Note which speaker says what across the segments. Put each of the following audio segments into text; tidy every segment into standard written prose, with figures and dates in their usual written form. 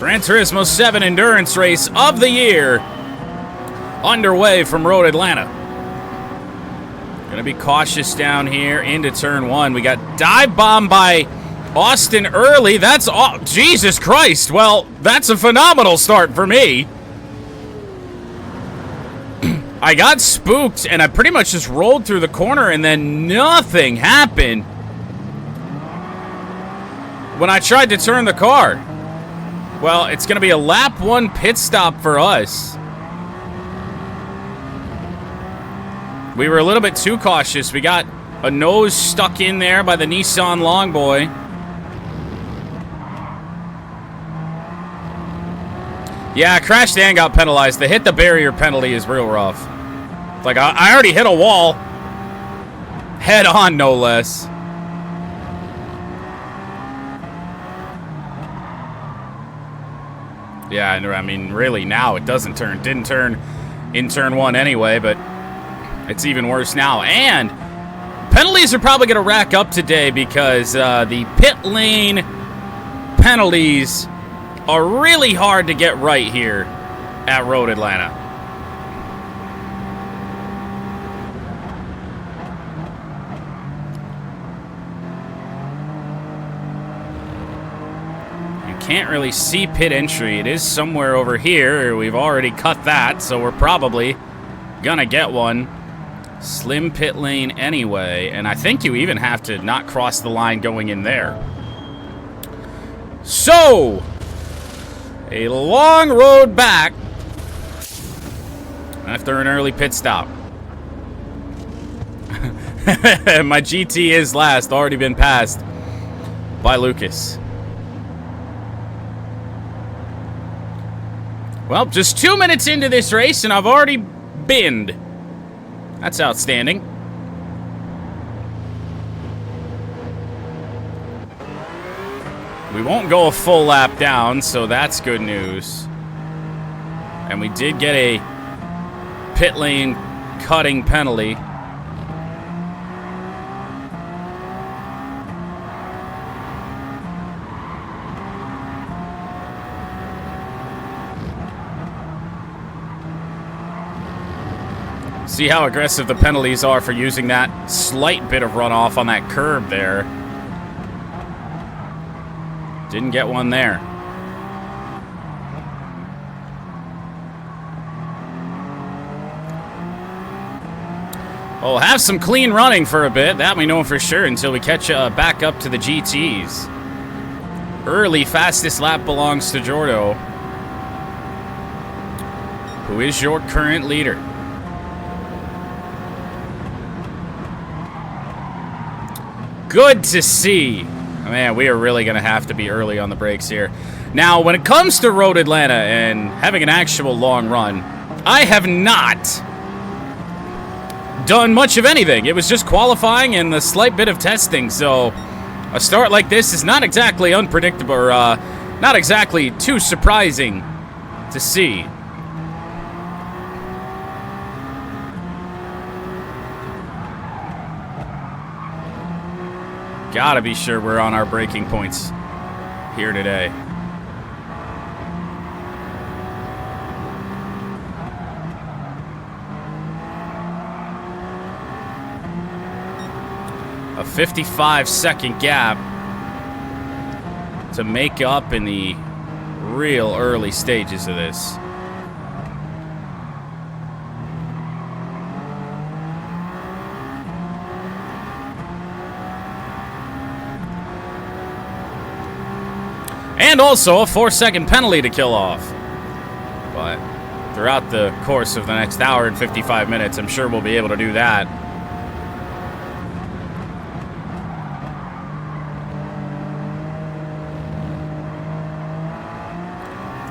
Speaker 1: Gran Turismo 7 Endurance Race of the year underway from Road Atlanta. Gonna be cautious down here into turn 1. We got dive bombed by Austin early. That's all. Jesus Christ. Well, that's a phenomenal start for me. I got spooked and I pretty much just rolled through the corner and then nothing happened when I tried to turn the car. Well, it's going to be a lap 1 pit stop for us. We were a little bit too cautious. We got a nose stuck in there by the Nissan Long Boy. Yeah, crashed and got penalized. The hit the barrier penalty is real rough. It's like, I already hit a wall. Head on, no less. Yeah, I mean, really, now it doesn't turn. Didn't turn in turn 1 anyway, but it's even worse now. And penalties are probably going to rack up today because the pit lane penalties are really hard to get right here at Road Atlanta. Can't really see pit entry. It is somewhere over here. We've already cut that, so we're probably gonna get one. Slim pit lane anyway, and I think you even have to not cross the line going in there. So, a long road back after an early pit stop. My GT is last, already been passed by Lucas. Well, just 2 minutes into this race, and I've already binned. That's outstanding. We won't go a full lap down, so that's good news. And we did get a pit lane cutting penalty. See how aggressive the penalties are for using that slight bit of runoff on that curb there. Didn't get one there. Oh, have some clean running for a bit. That we know for sure until we catch back up to the GTs. Early fastest lap belongs to Jordo, who is your current leader. Good to see. Man, we are really going to have to be early on the brakes here. Now, when it comes to Road Atlanta and having an actual long run, I have not done much of anything. It was just qualifying and a slight bit of testing, so a start like this is not exactly unpredictable, or not exactly too surprising to see. Gotta be sure we're on our braking points here today. A 55-second gap to make up in the real early stages of this. And also a 4-second penalty to kill off. But throughout the course of the next hour and 55 minutes, I'm sure we'll be able to do that.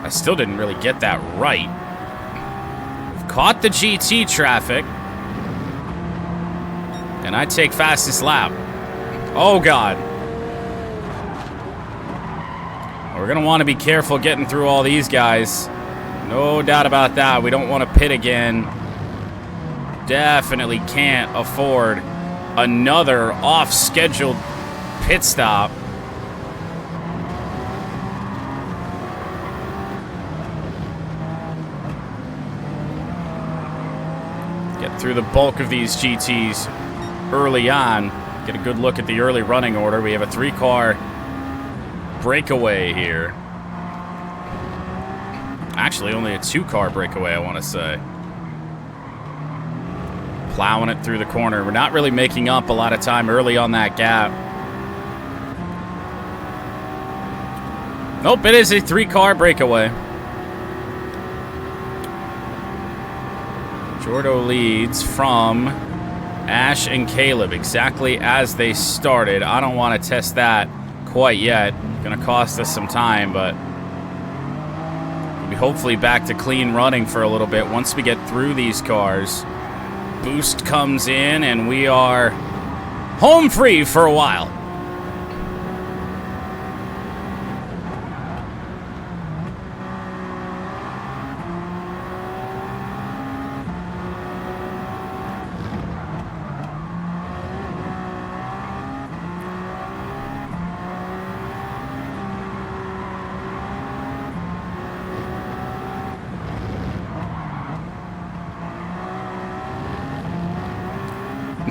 Speaker 1: I still didn't really get that right. We've caught the GT traffic. And I take fastest lap. Oh, God. We're going to want to be careful getting through all these guys. No doubt about that. We don't want to pit again. Definitely can't afford another off-scheduled pit stop. through the bulk of these GTs early on. Get a good look at the early running order. We have a 3-car breakaway here. Actually, only a 2-car breakaway, I want to say. Plowing it through the corner. We're not really making up a lot of time early on that gap. Nope, it is a 3-car breakaway. Jordo leads from Ash and Caleb exactly as they started. I don't want to test that quite yet. Going to cost us some time, but we'll be hopefully back to clean running for a little bit once we get through these cars. Boost comes in, and we are home free for a while.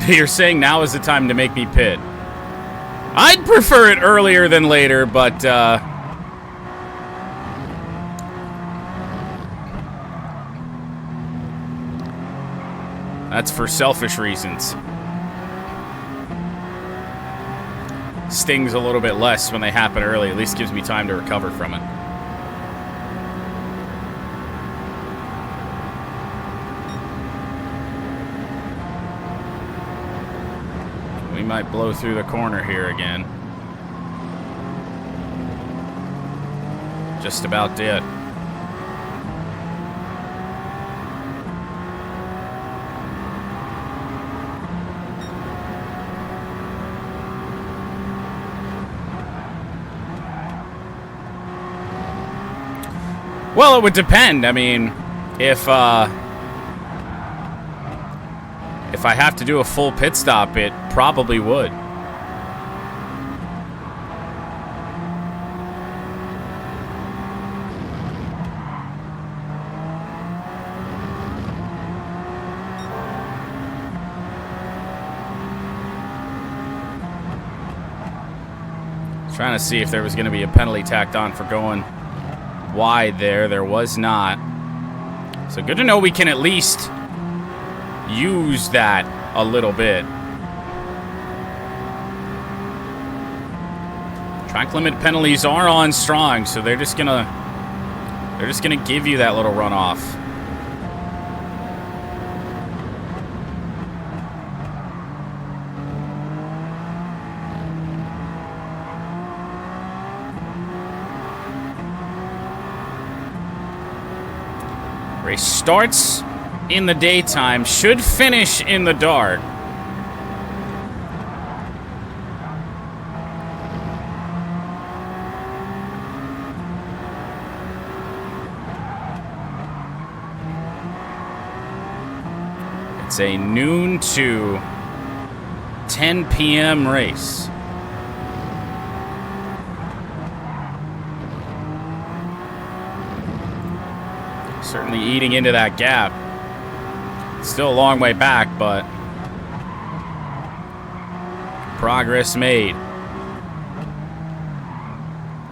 Speaker 1: You're saying now is the time to make me pit. I'd prefer it earlier than later, but that's for selfish reasons. Stings a little bit less when they happen early. At least gives me time to recover from it. Might blow through the corner here again. Just about did. Well, it would depend. I mean, if I have to do a full pit stop, it probably would. Trying to see if there was going to be a penalty tacked on for going wide there. There was not. So good to know we can at least use that a little bit. Track limit penalties are on strong, so they're just gonna give you that little runoff. Race starts in the daytime, should finish in the dark. It's a noon to 10 p.m. race. Certainly eating into that gap. Still a long way back, but progress made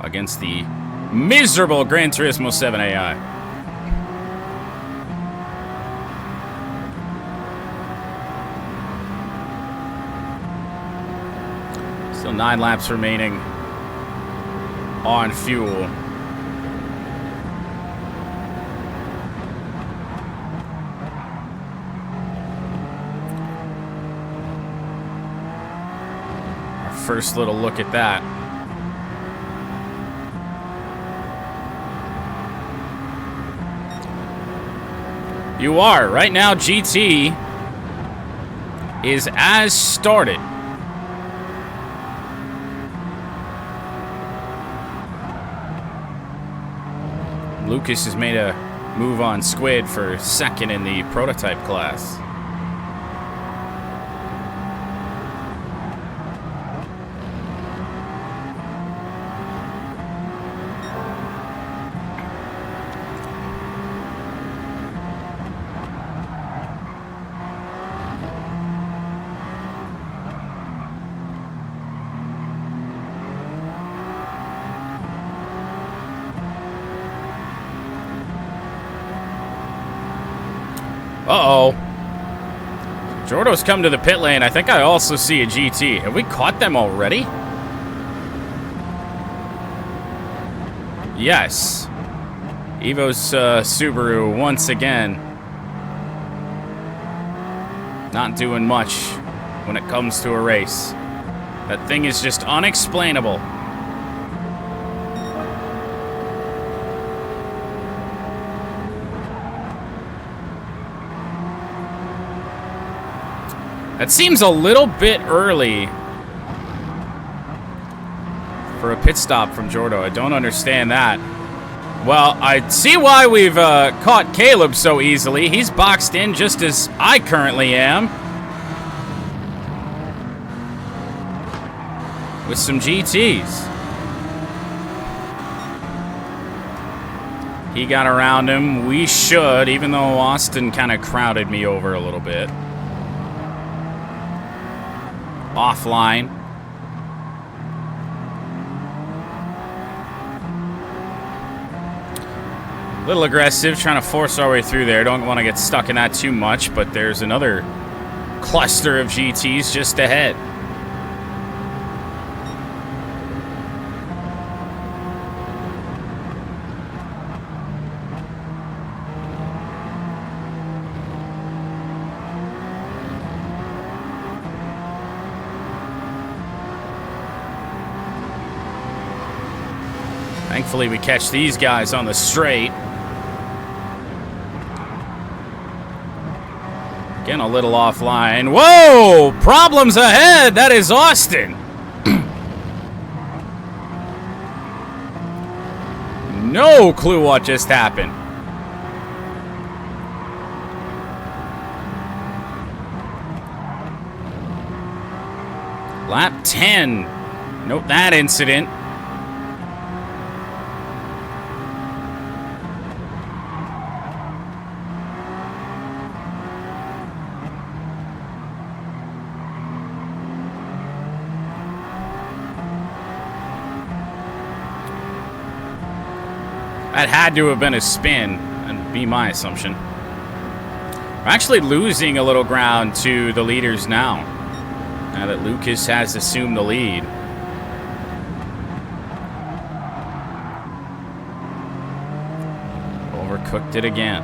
Speaker 1: against the miserable Gran Turismo 7 AI. Still 9 laps remaining on fuel. First little look at that. You are. Right now, GT is as started. Lucas has made a move on Squid for second in the prototype class. Uh-oh. Jordo's come to the pit lane. I think I also see a GT. Have we caught them already? Yes. Evo's Subaru once again. Not doing much when it comes to a race. That thing is just unexplainable. That seems a little bit early for a pit stop from Jordo. I don't understand that. Well, I see why we've caught Caleb so easily. He's boxed in just as I currently am. With some GTs. He got around him. We should, even though Austin kind of crowded me over a little bit. Offline. A little aggressive, trying to force our way through there. Don't want to get stuck in that too much, but there's another cluster of GTs just ahead. Thankfully, we catch these guys on the straight. Getting a little offline. Whoa! Problems ahead! That is Austin! No clue what just happened. Lap 10. Note that incident. That had to have been a spin, and be my assumption. We're actually losing a little ground to the leaders now that Lucas has assumed the lead. Overcooked it again.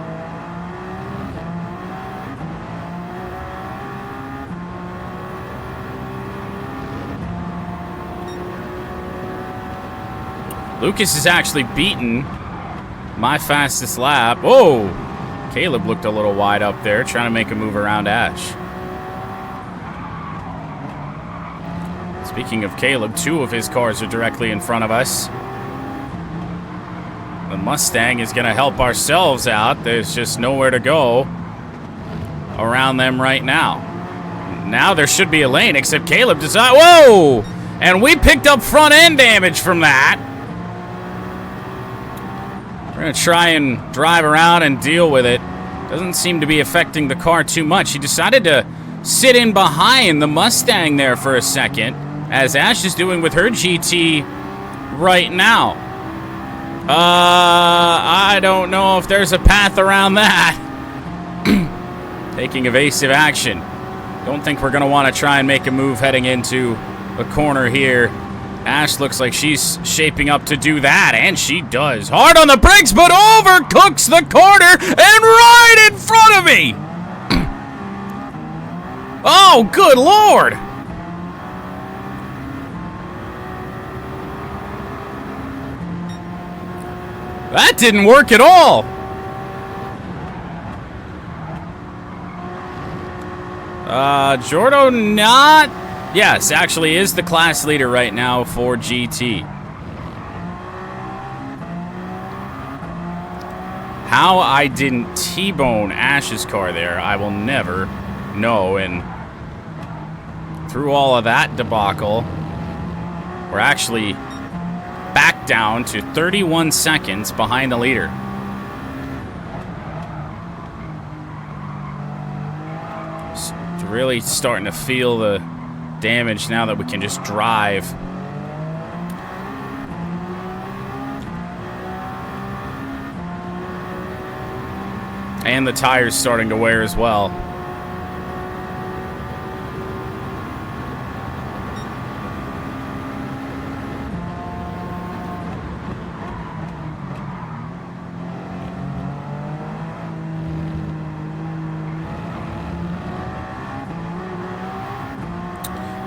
Speaker 1: Lucas is actually beaten my fastest lap. Whoa! Caleb looked a little wide up there, trying to make a move around Ash. Speaking of Caleb, two of his cars are directly in front of us. The Mustang is going to help ourselves out. There's just nowhere to go around them right now. Now there should be a lane, except Caleb decided... Whoa! And we picked up front end damage from that. We're going to try and drive around and deal with it. Doesn't seem to be affecting the car too much. He decided to sit in behind the Mustang there for a second, as Ash is doing with her GT right now. I don't know if there's a path around that. Taking evasive action. Don't think we're going to want to try and make a move heading into a corner here. Ash looks like she's shaping up to do that, and she does. Hard on the brakes, but overcooks the corner and right in front of me! Oh, good Lord! That didn't work at all! Jordo not... Yes, actually is the class leader right now for GT. How I didn't T-bone Ash's car there, I will never know. And through all of that debacle, we're actually back down to 31 seconds behind the leader. Really starting to feel the damage now that we can just drive. And the tire's starting to wear as well.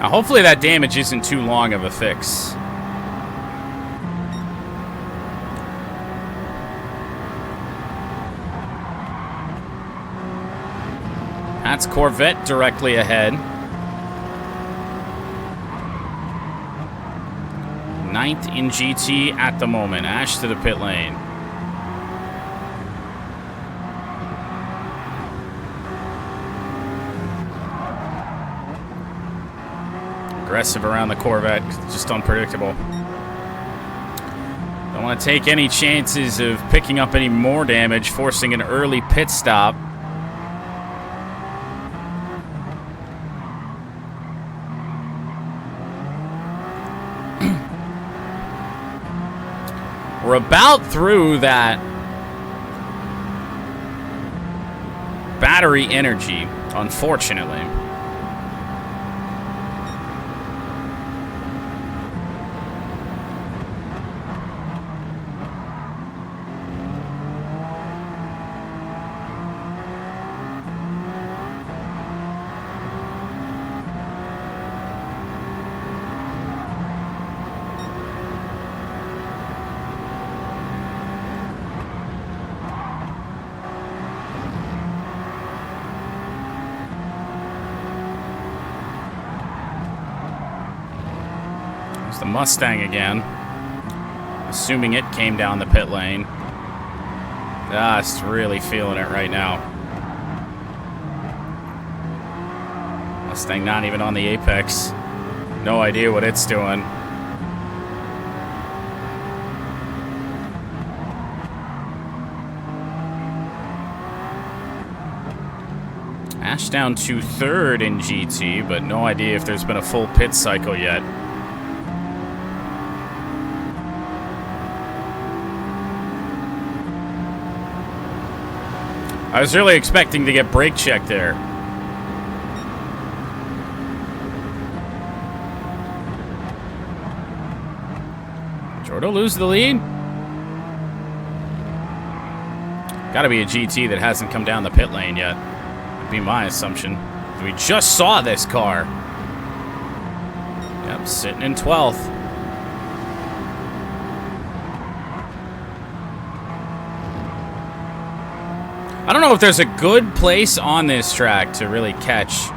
Speaker 1: Now, hopefully that damage isn't too long of a fix. That's Corvette directly ahead. 9th in GT at the moment. Ash to the pit lane. Aggressive around the Corvette, just unpredictable. Don't want to take any chances of picking up any more damage, forcing an early pit stop. We're about through that battery energy, unfortunately. The Mustang again. Assuming it came down the pit lane. Just really feeling it right now. Mustang not even on the apex. No idea what it's doing. Ash down to 3rd in GT, but no idea if there's been a full pit cycle yet. I was really expecting to get brake check there. Jordo lose the lead? Gotta be a GT that hasn't come down the pit lane yet. Would be my assumption. We just saw this car. Yep, sitting in 12th. I don't know if there's a good place on this track to really catch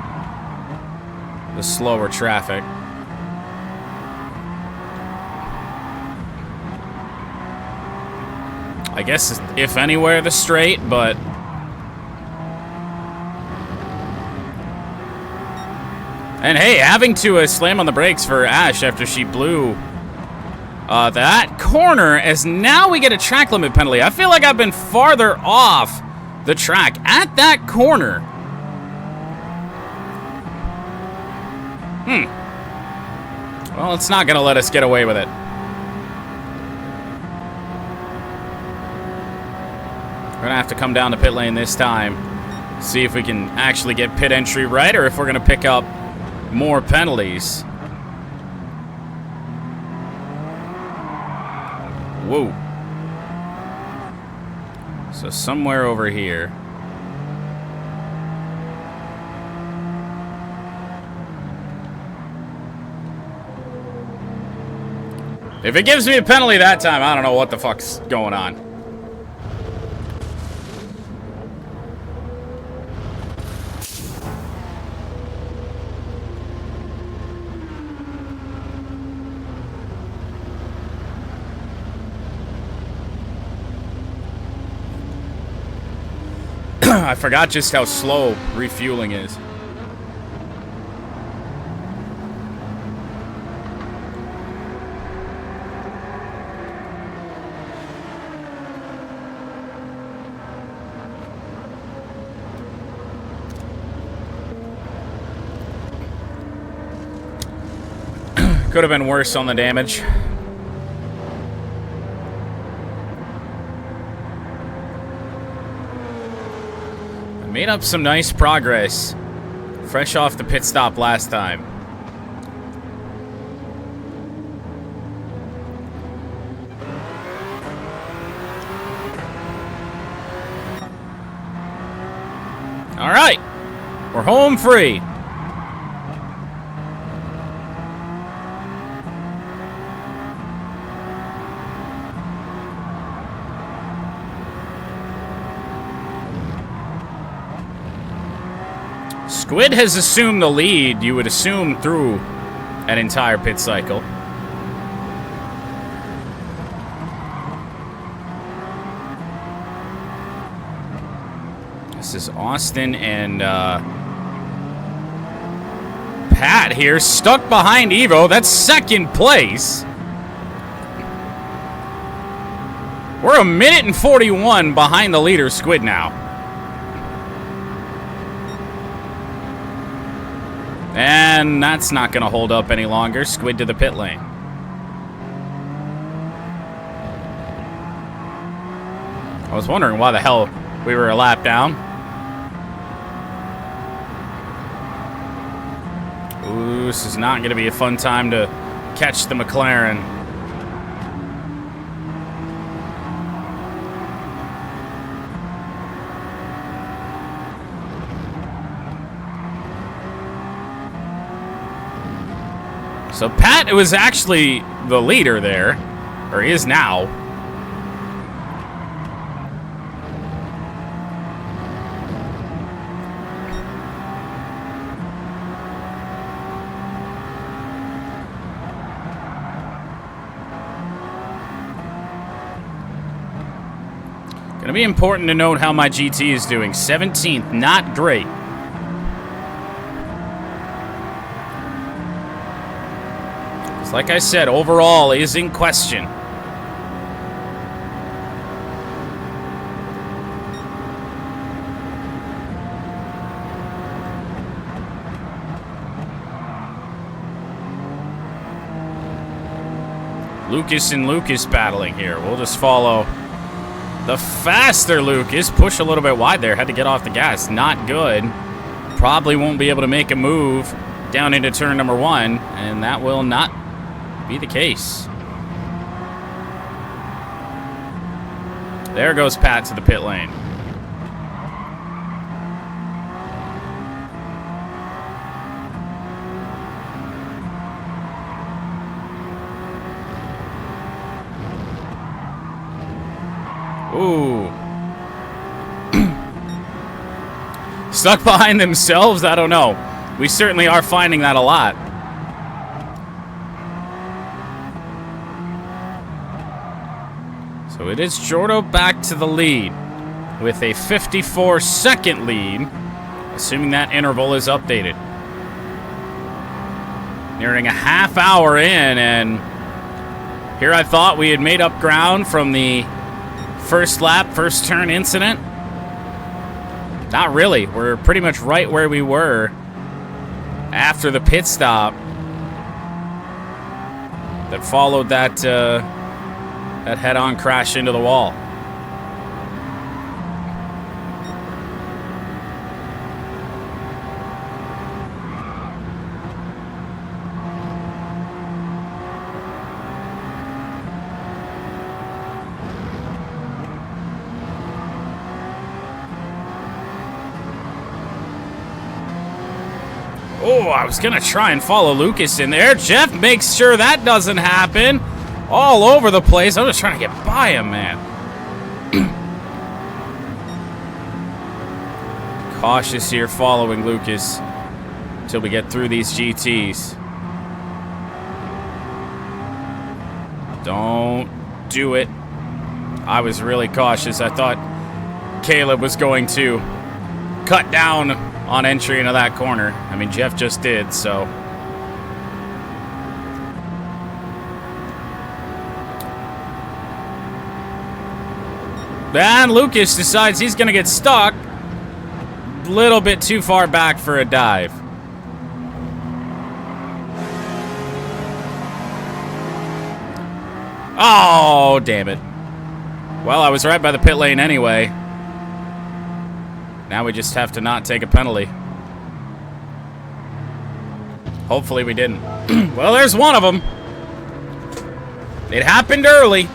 Speaker 1: the slower traffic. I guess, if anywhere, the straight, but... And hey, having to slam on the brakes for Ash after she blew that corner, as now we get a track limit penalty. I feel like I've been farther off the track at that corner. Well, it's not gonna let us get away with it. We're gonna have to come down to pit lane this time. See if we can actually get pit entry right, or if we're gonna pick up more penalties. Whoa. So somewhere over here. If it gives me a penalty that time, I don't know what the fuck's going on. I forgot just how slow refueling is. Could have been worse on the damage. Made up some nice progress. Fresh off the pit stop last time. All right, we're home free. Squid has assumed the lead, you would assume, through an entire pit cycle. This is Austin and Pat here, stuck behind Evo. That's second place. We're a minute and 41 behind the leader, Squid, now. And that's not going to hold up any longer. Squid to the pit lane. I was wondering why the hell we were a lap down. Ooh, this is not going to be a fun time to catch the McLaren. So Pat was actually the leader there, or is now. Gonna be important to note how my GT is doing. 17th, not great. Like I said, overall is in question. Lucas and Lucas battling here. We'll just follow the faster Lucas. Push a little bit wide there. Had to get off the gas. Not good. Probably won't be able to make a move down into turn number 1, and that will not be the case. There goes Pat to the pit lane. Ooh. Stuck behind themselves? I don't know. We certainly are finding that a lot. So it is Jordo back to the lead with a 54-second lead, assuming that interval is updated. Nearing a half hour in, and here I thought we had made up ground from the first lap, first turn incident. Not really. We're pretty much right where we were after the pit stop that followed that that head-on crash into the wall. Oh, I was gonna try and follow Lucas in there. Jeff makes sure that doesn't happen. All over the place. I'm just trying to get by him, man. Cautious here following Lucas until we get through these GTs. Don't do it. I was really cautious. I thought Caleb was going to cut down on entry into that corner. I mean, Jeff just did, so. Then Lucas decides he's going to get stuck a little bit too far back for a dive. Oh, damn it. Well, I was right by the pit lane anyway. Now we just have to not take a penalty. Hopefully we didn't. Well, there's one of them. It happened early.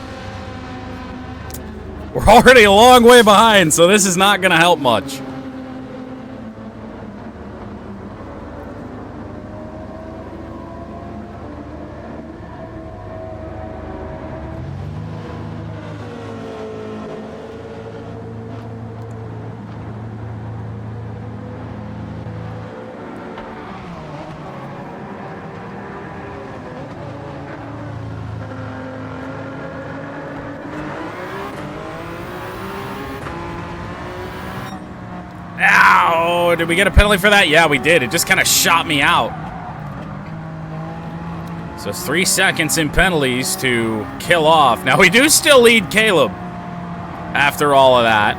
Speaker 1: We're already a long way behind, so this is not going to help much. Ow! Did we get a penalty for that? Yeah, we did. It just kind of shot me out. So it's 3 seconds in penalties to kill off. Now we do still lead Caleb after all of that.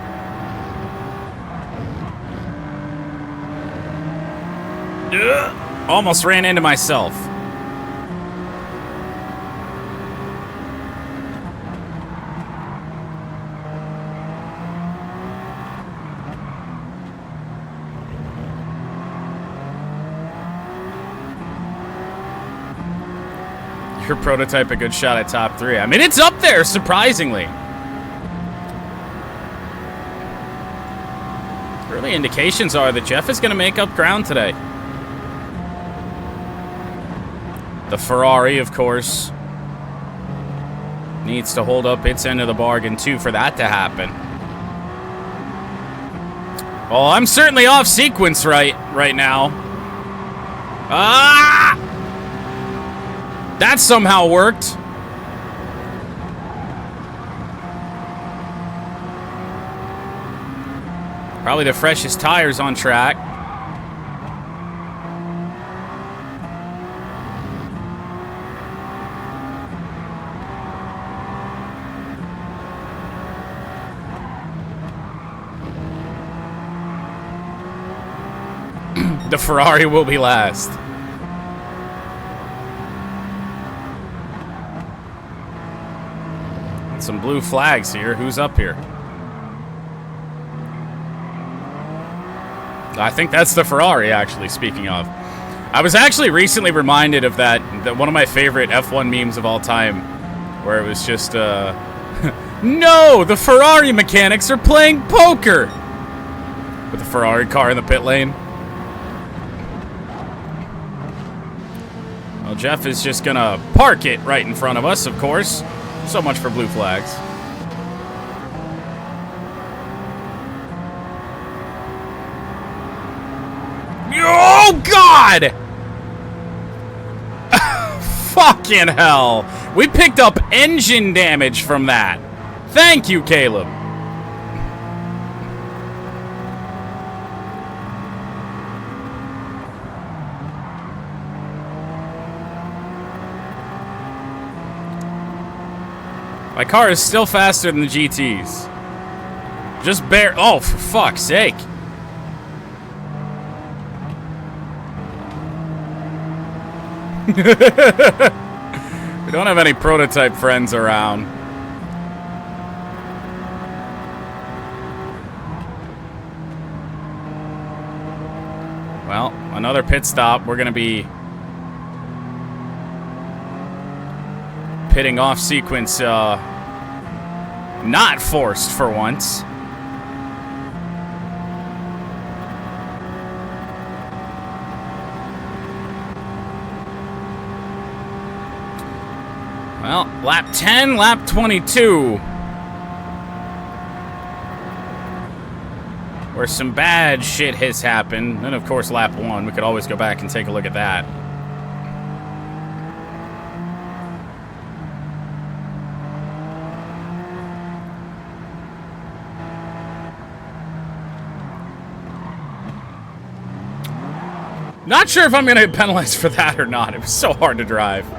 Speaker 1: Almost ran into myself. Your prototype a good shot at top 3. I mean, it's up there, surprisingly. Early indications are that Jeff is going to make up ground today. The Ferrari, of course, needs to hold up its end of the bargain, too, for that to happen. Well, I'm certainly off sequence right now. Ah! That somehow worked. Probably the freshest tires on track. The Ferrari will be last. Some blue flags here. Who's up here? I think that's the Ferrari, actually, speaking of. I was actually recently reminded of that one of my favorite F1 memes of all time, where it was just, no, the Ferrari mechanics are playing poker! With the Ferrari car in the pit lane. Well, Jeff is just gonna park it right in front of us, of course. So much for blue flags. Oh, God! Fucking hell. We picked up engine damage from that. Thank you, Caleb. My car is still faster than the GTs. Just bare. Oh, for fuck's sake. We don't have any prototype friends around. Well, another pit stop. We're going to be pitting off sequence, not forced for once. Well, lap 10, lap 22. Where some bad shit has happened. And of course, lap 1. We could always go back and take a look at that. Not sure if I'm going to get penalized for that or not. It was so hard to drive.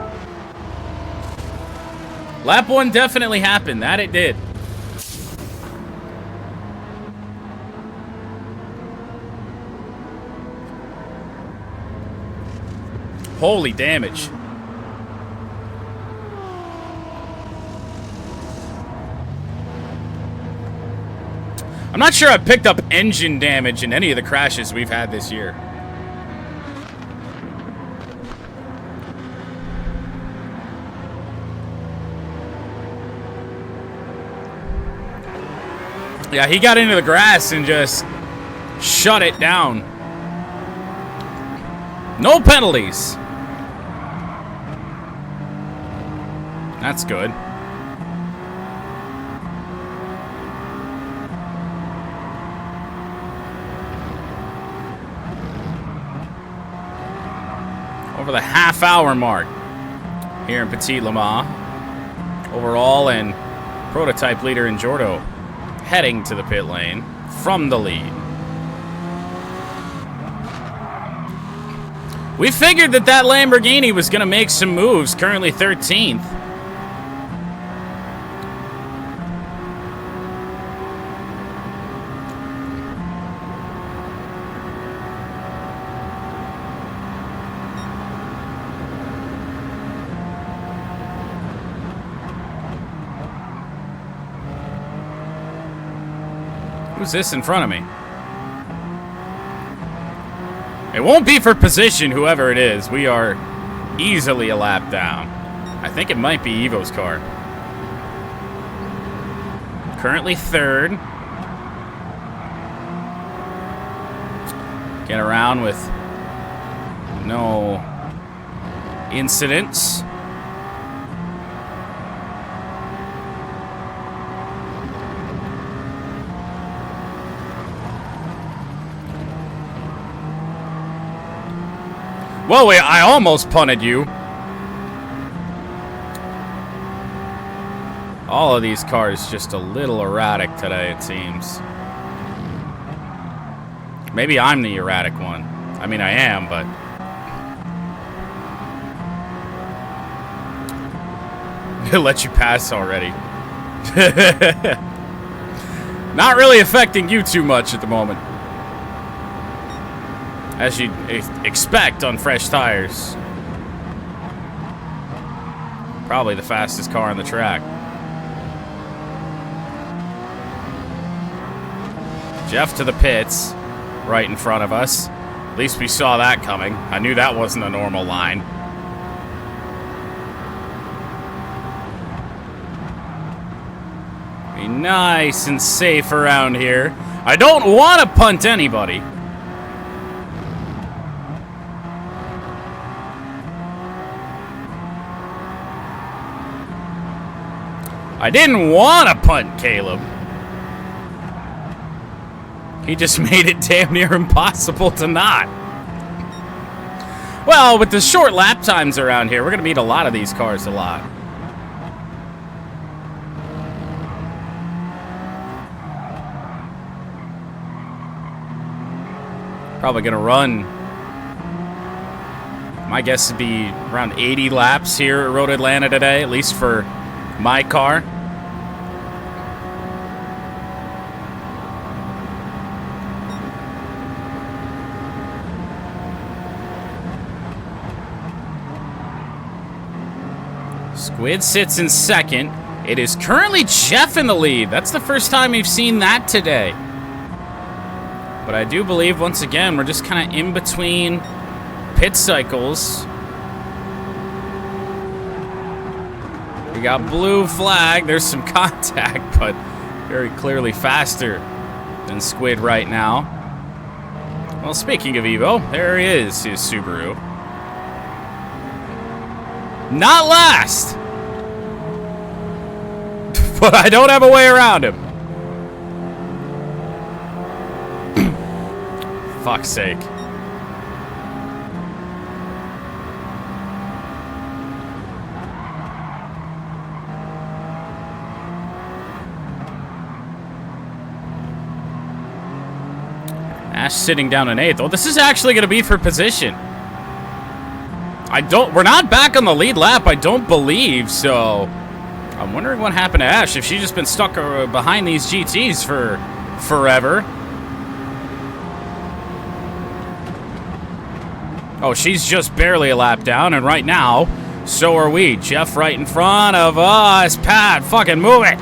Speaker 1: Lap 1 definitely happened. That it did. Holy damage. I'm not sure I've picked up engine damage in any of the crashes we've had this year. Yeah, he got into the grass and just shut it down. No penalties. That's good. Over the half-hour mark here in Petit Le Mans. Overall and prototype leader in Jordo heading to the pit lane from the lead. We figured that Lamborghini was going to make some moves, currently 13th. Who's this in front of me? It won't be for position, whoever it is. We are easily a lap down. I think it might be Evo's car. Currently third. Get around with no incidents. Whoa, wait, I almost punted you. All of these cars just a little erratic today, it seems. Maybe I'm the erratic one. I mean, I am, but... He'll let you pass already. Not really affecting you too much at the moment. As you'd expect on fresh tires. Probably the fastest car on the track. Jeff to the pits, right in front of us. At least we saw that coming. I knew that wasn't a normal line. Be nice and safe around here. I don't want to punt anybody. I didn't want to punt Caleb. He just made it damn near impossible to not. Well, with the short lap times around here, we're going to beat a lot of these cars a lot. Probably going to run. My guess would be around 80 laps here at Road Atlanta today, at least for my car. Squid sits in second. It is currently Jeff in the lead. That's the first time we've seen that today. But I do believe, once again, we're just kind of in between pit cycles. We got blue flag. There's some contact, but very clearly faster than Squid right now. Well, speaking of Evo, there he is, his Subaru. Not last! But I don't have a way around him. Fuck's sake. Ash sitting down in 8th. Oh, this is actually going to be for position. We're not back on the lead lap, I don't believe, so I'm wondering what happened to Ash, if she's just been stuck behind these GTs for forever. Oh, she's just barely a lap down, and right now, so are we. Jeff right in front of us. Pat, fucking move it.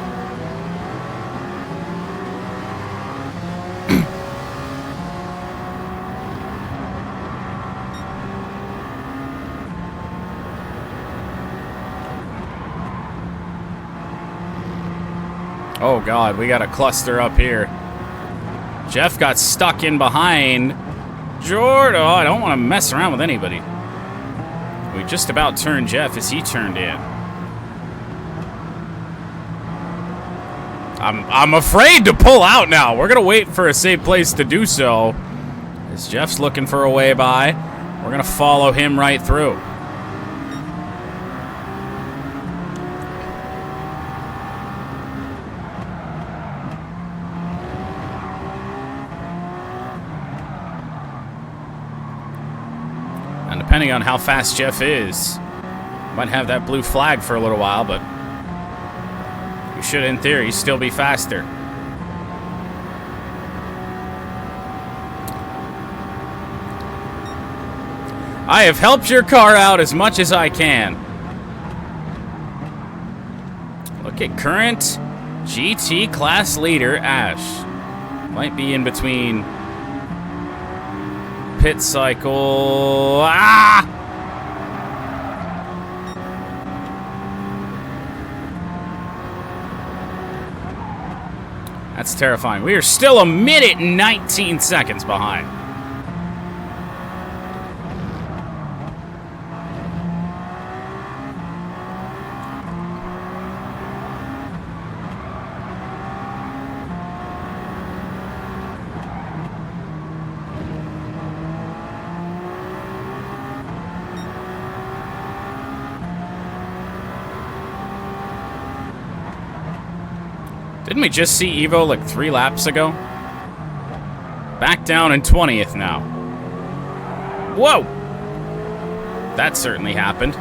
Speaker 1: Oh, God, we got a cluster up here. Jeff got stuck in behind Jordan. Oh, I don't want to mess around with anybody. We just about turned Jeff as he turned in. I'm afraid to pull out now. We're going to wait for a safe place to do so. As Jeff's looking for a way by, we're going to follow him right through. And depending on how fast Jeff is, might have that blue flag for a little while, but you should, in theory, still be faster. I have helped your car out as much as I can. Look at current GT class leader, Ash. Might be in between pit cycle. Ah! That's terrifying. We are still a minute and 19 seconds behind. Didn't we just see Evo like 3 laps ago? Back down in 20th now. Whoa! That certainly happened.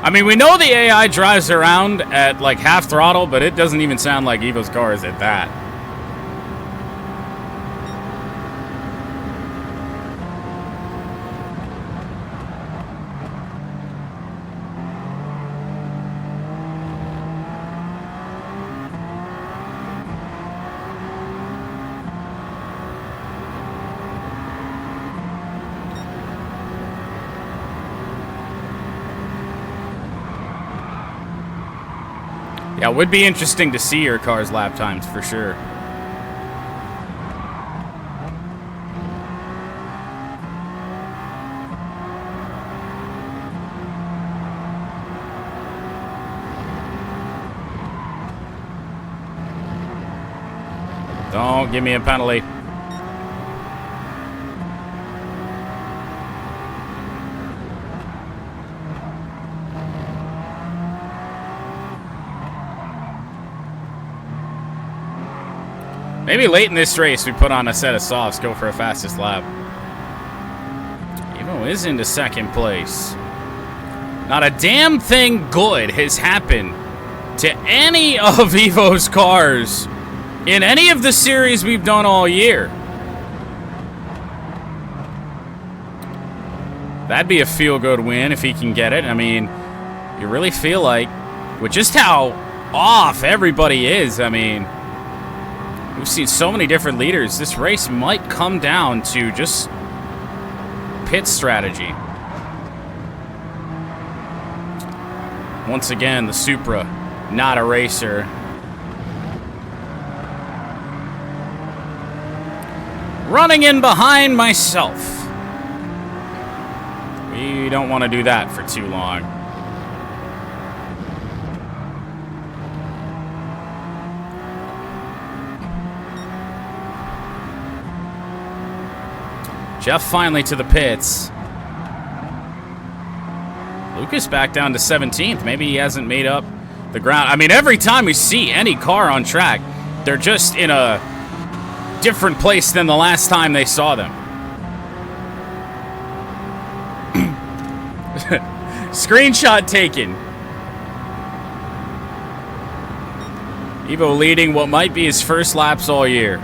Speaker 1: I mean, we know the AI drives around at like half throttle, but it doesn't even sound like Evo's car is at that. Yeah, it would be interesting to see your car's lap times for sure. Don't give me a penalty. Maybe late in this race we put on a set of softs, go for a fastest lap. Evo is into second place. Not a damn thing good has happened to any of Evo's cars in any of the series we've done all year. That'd be a feel-good win if he can get it. I mean, you really feel like, with just how off everybody is, I mean, we've seen so many different leaders. This race might come down to just pit strategy. Once again, the Supra, not a racer. Running in behind myself. We don't want to do that for too long. Jeff finally to the pits. Lucas back down to 17th. Maybe he hasn't made up the ground. I mean, every time we see any car on track, they're just in a different place than the last time they saw them. Screenshot taken. Evo leading what might be his first laps all year.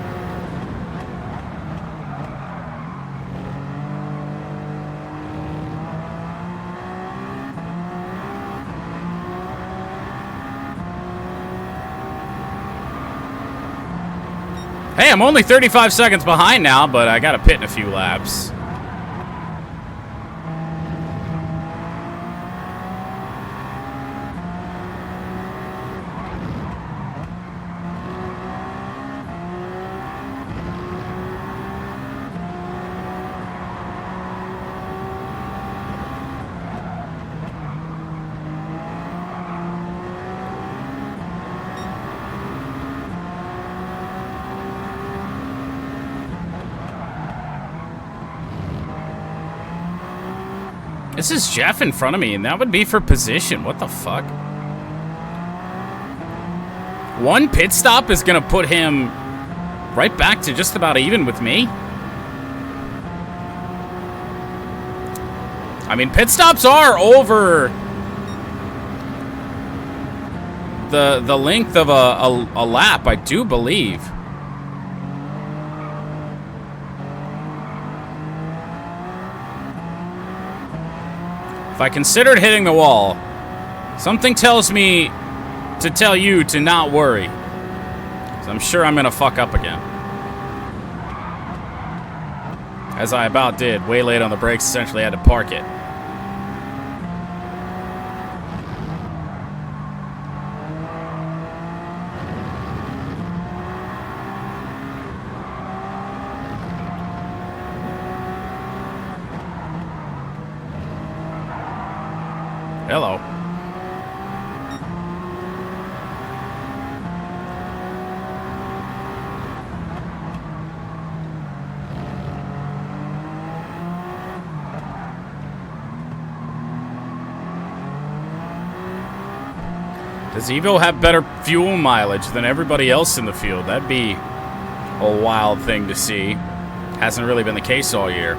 Speaker 1: Hey, I'm only 35 seconds behind now, but I got to pit in a few laps. This is Jeff in front of me, and that would be for position. What the fuck? One pit stop is going to put him right back to just about even with me. I mean, pit stops are over the length of a lap, I do believe. If I considered hitting the wall, something tells me to tell you to not worry. So I'm sure I'm going to fuck up again. As I about did. Way late on the brakes, essentially had to park it. Hello. Does Evo have better fuel mileage than everybody else in the field? That'd be a wild thing to see. Hasn't really been the case all year.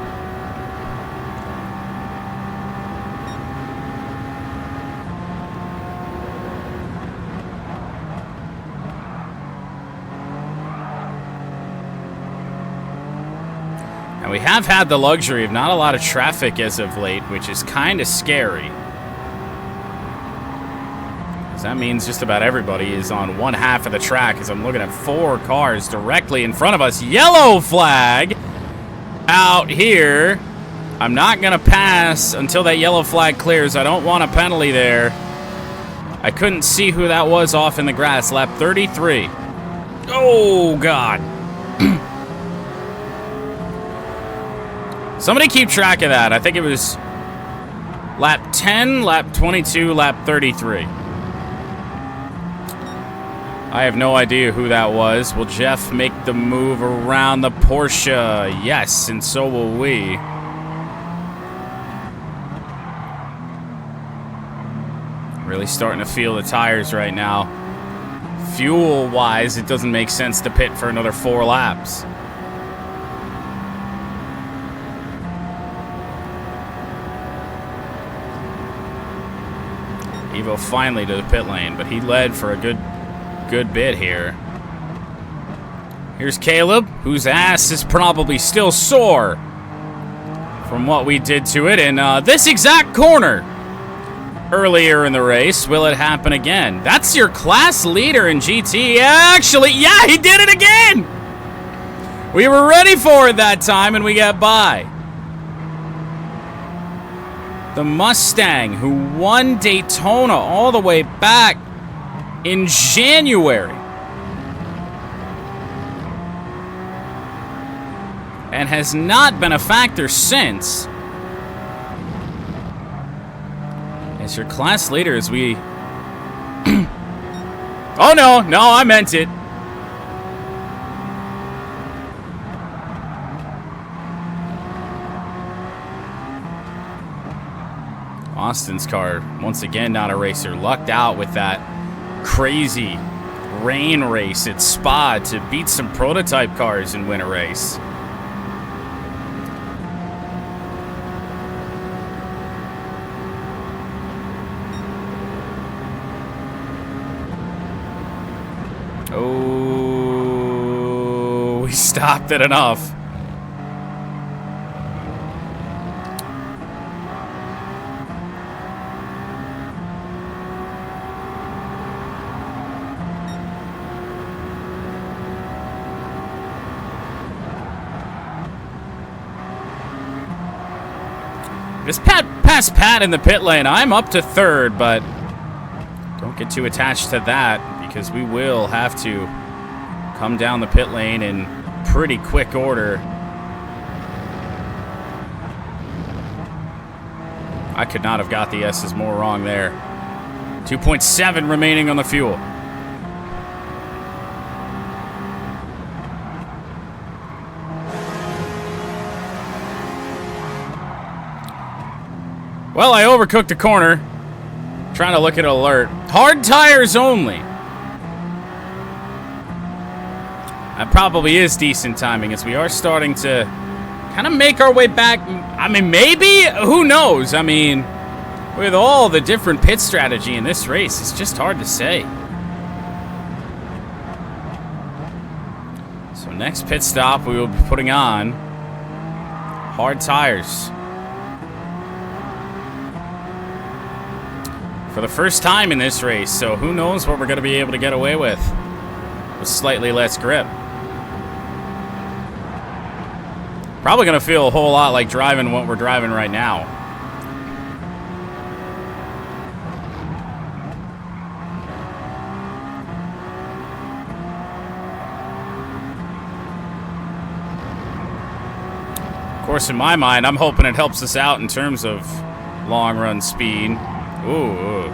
Speaker 1: And we have had the luxury of not a lot of traffic as of late, which is kind of scary. That means just about everybody is on one half of the track as I'm looking at 4 cars directly in front of us. Yellow flag out here. I'm not going to pass until that yellow flag clears. I don't want a penalty there. I couldn't see who that was off in the grass. Lap 33. Oh, God. Somebody keep track of that. I think it was lap 10, lap 22, lap 33. I have no idea who that was. Will Jeff make the move around the Porsche? Yes, and so will we. Really starting to feel the tires right now. Fuel-wise, it doesn't make sense to pit for another 4 laps. Evo finally to the pit lane, but he led for a good bit here. Here's Caleb, whose ass is probably still sore from what we did to it in this exact corner earlier in the race. Will it happen again? That's your class leader in GT. Actually, yeah, he did it again! We were ready for it that time, and we got by. The Mustang, who won Daytona all the way back in January and has not been a factor since. As your class leader, as we oh no, I meant it. Austin's car, once again not a racer, lucked out with that crazy rain race at Spa to beat some prototype cars and win a race. Oh, we stopped it enough. Just past Pat in the pit lane. I'm up to 3rd, but don't get too attached to that because we will have to come down the pit lane in pretty quick order. I could not have got the S's more wrong there. 2.7 remaining on the fuel. Well, I overcooked a corner. Trying to look at alert. Hard tires only. That probably is decent timing as we are starting to kind of make our way back. I mean, maybe? Who knows? I mean, with all the different pit strategy in this race, it's just hard to say. So next pit stop, we will be putting on hard tires. For the first time in this race, so who knows what we're going to be able to get away with slightly less grip. Probably going to feel a whole lot like driving what we're driving right now. Of course, in my mind, I'm hoping it helps us out in terms of long run speed. Ooh.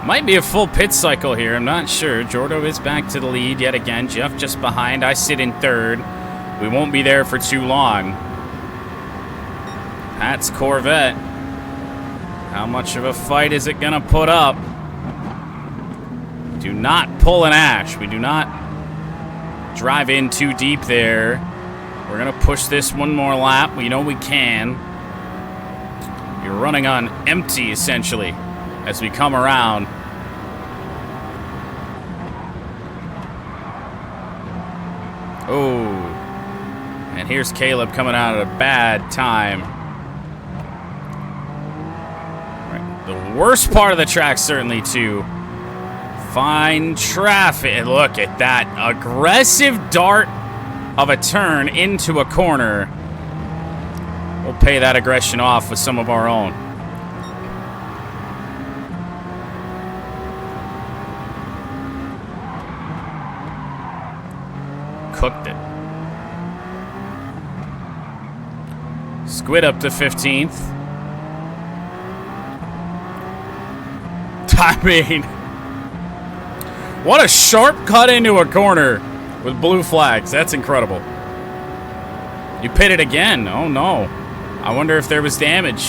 Speaker 1: Might be a full pit cycle here. I'm not sure. Jordo is back to the lead yet again. Jeff just behind. I sit in third. We won't be there for too long. Pat's Corvette. How much of a fight is it going to put up? Do not pull an Ash. We do not drive in too deep there. We're going to push this one more lap. We know we can. You're running on empty, essentially, as we come around. Oh. And here's Caleb coming out at a bad time. The worst part of the track, certainly, to find traffic. And look at that aggressive dart of a turn into a corner. We'll pay that aggression off with some of our own. Cooked it. Squid up to 15th. I mean, what a sharp cut into a corner with blue flags. That's incredible. You pitted again. Oh, no. I wonder if there was damage.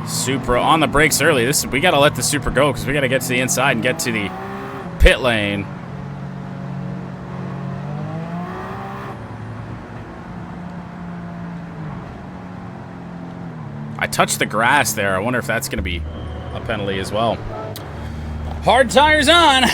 Speaker 1: Supra on the brakes early. We got to let the Supra go because we got to get to the inside and get to the pit lane. I touched the grass there. I wonder if that's going to be a penalty as well. Hard tires on.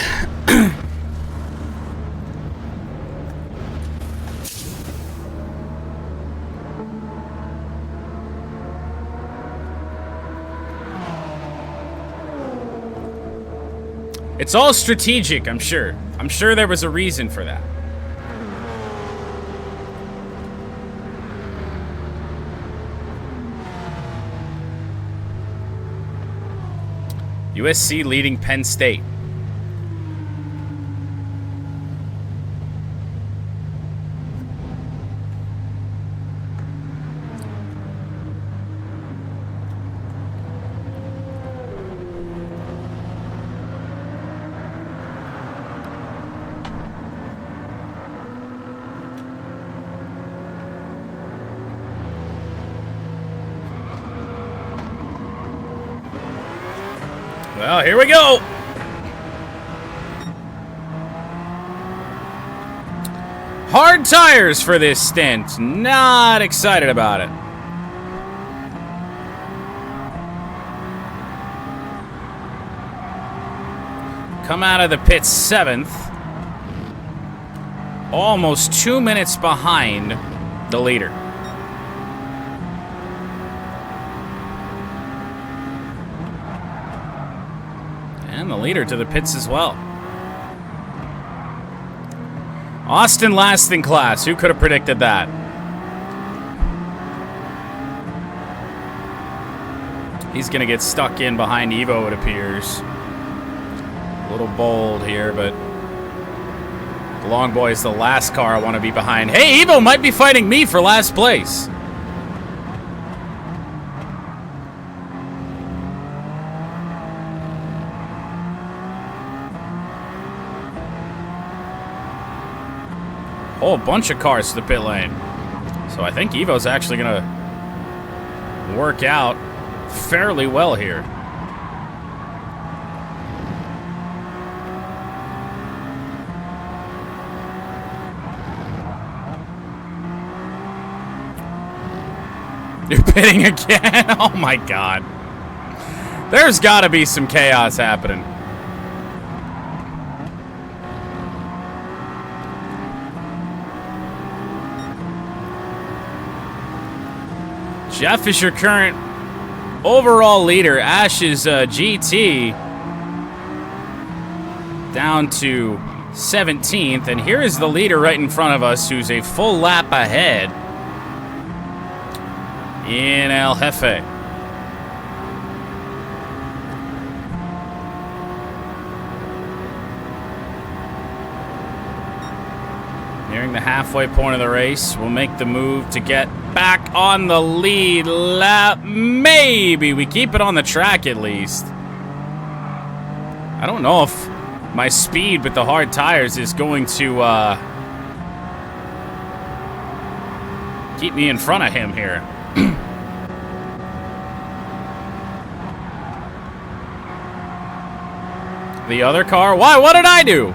Speaker 1: It's all strategic, I'm sure. I'm sure there was a reason for that. USC leading Penn State. Well, here we go. Hard tires for this stint. Not excited about it. Come out of the pit 7th. Almost 2 minutes behind the leader. And the leader to the pits as well. Austin last in class. Who could have predicted that? He's going to get stuck in behind Evo, it appears. A little bold here, but The long boy is the last car I want to be behind. Hey, Evo might be fighting me for last place. Whole bunch of cars to the pit lane. So I think Evo's actually going to work out fairly well here. You're pitting again? Oh my god. There's got to be some chaos happening. Jeff is your current overall leader. Ash's GT down to 17th. And here is the leader right in front of us who's a full lap ahead in El Jefe. Nearing the halfway point of the race, we'll make the move to get back on the lead lap. Maybe we keep it on the track at least. I don't know if my speed with the hard tires is going to keep me in front of him here. The other car? Why? What did I do?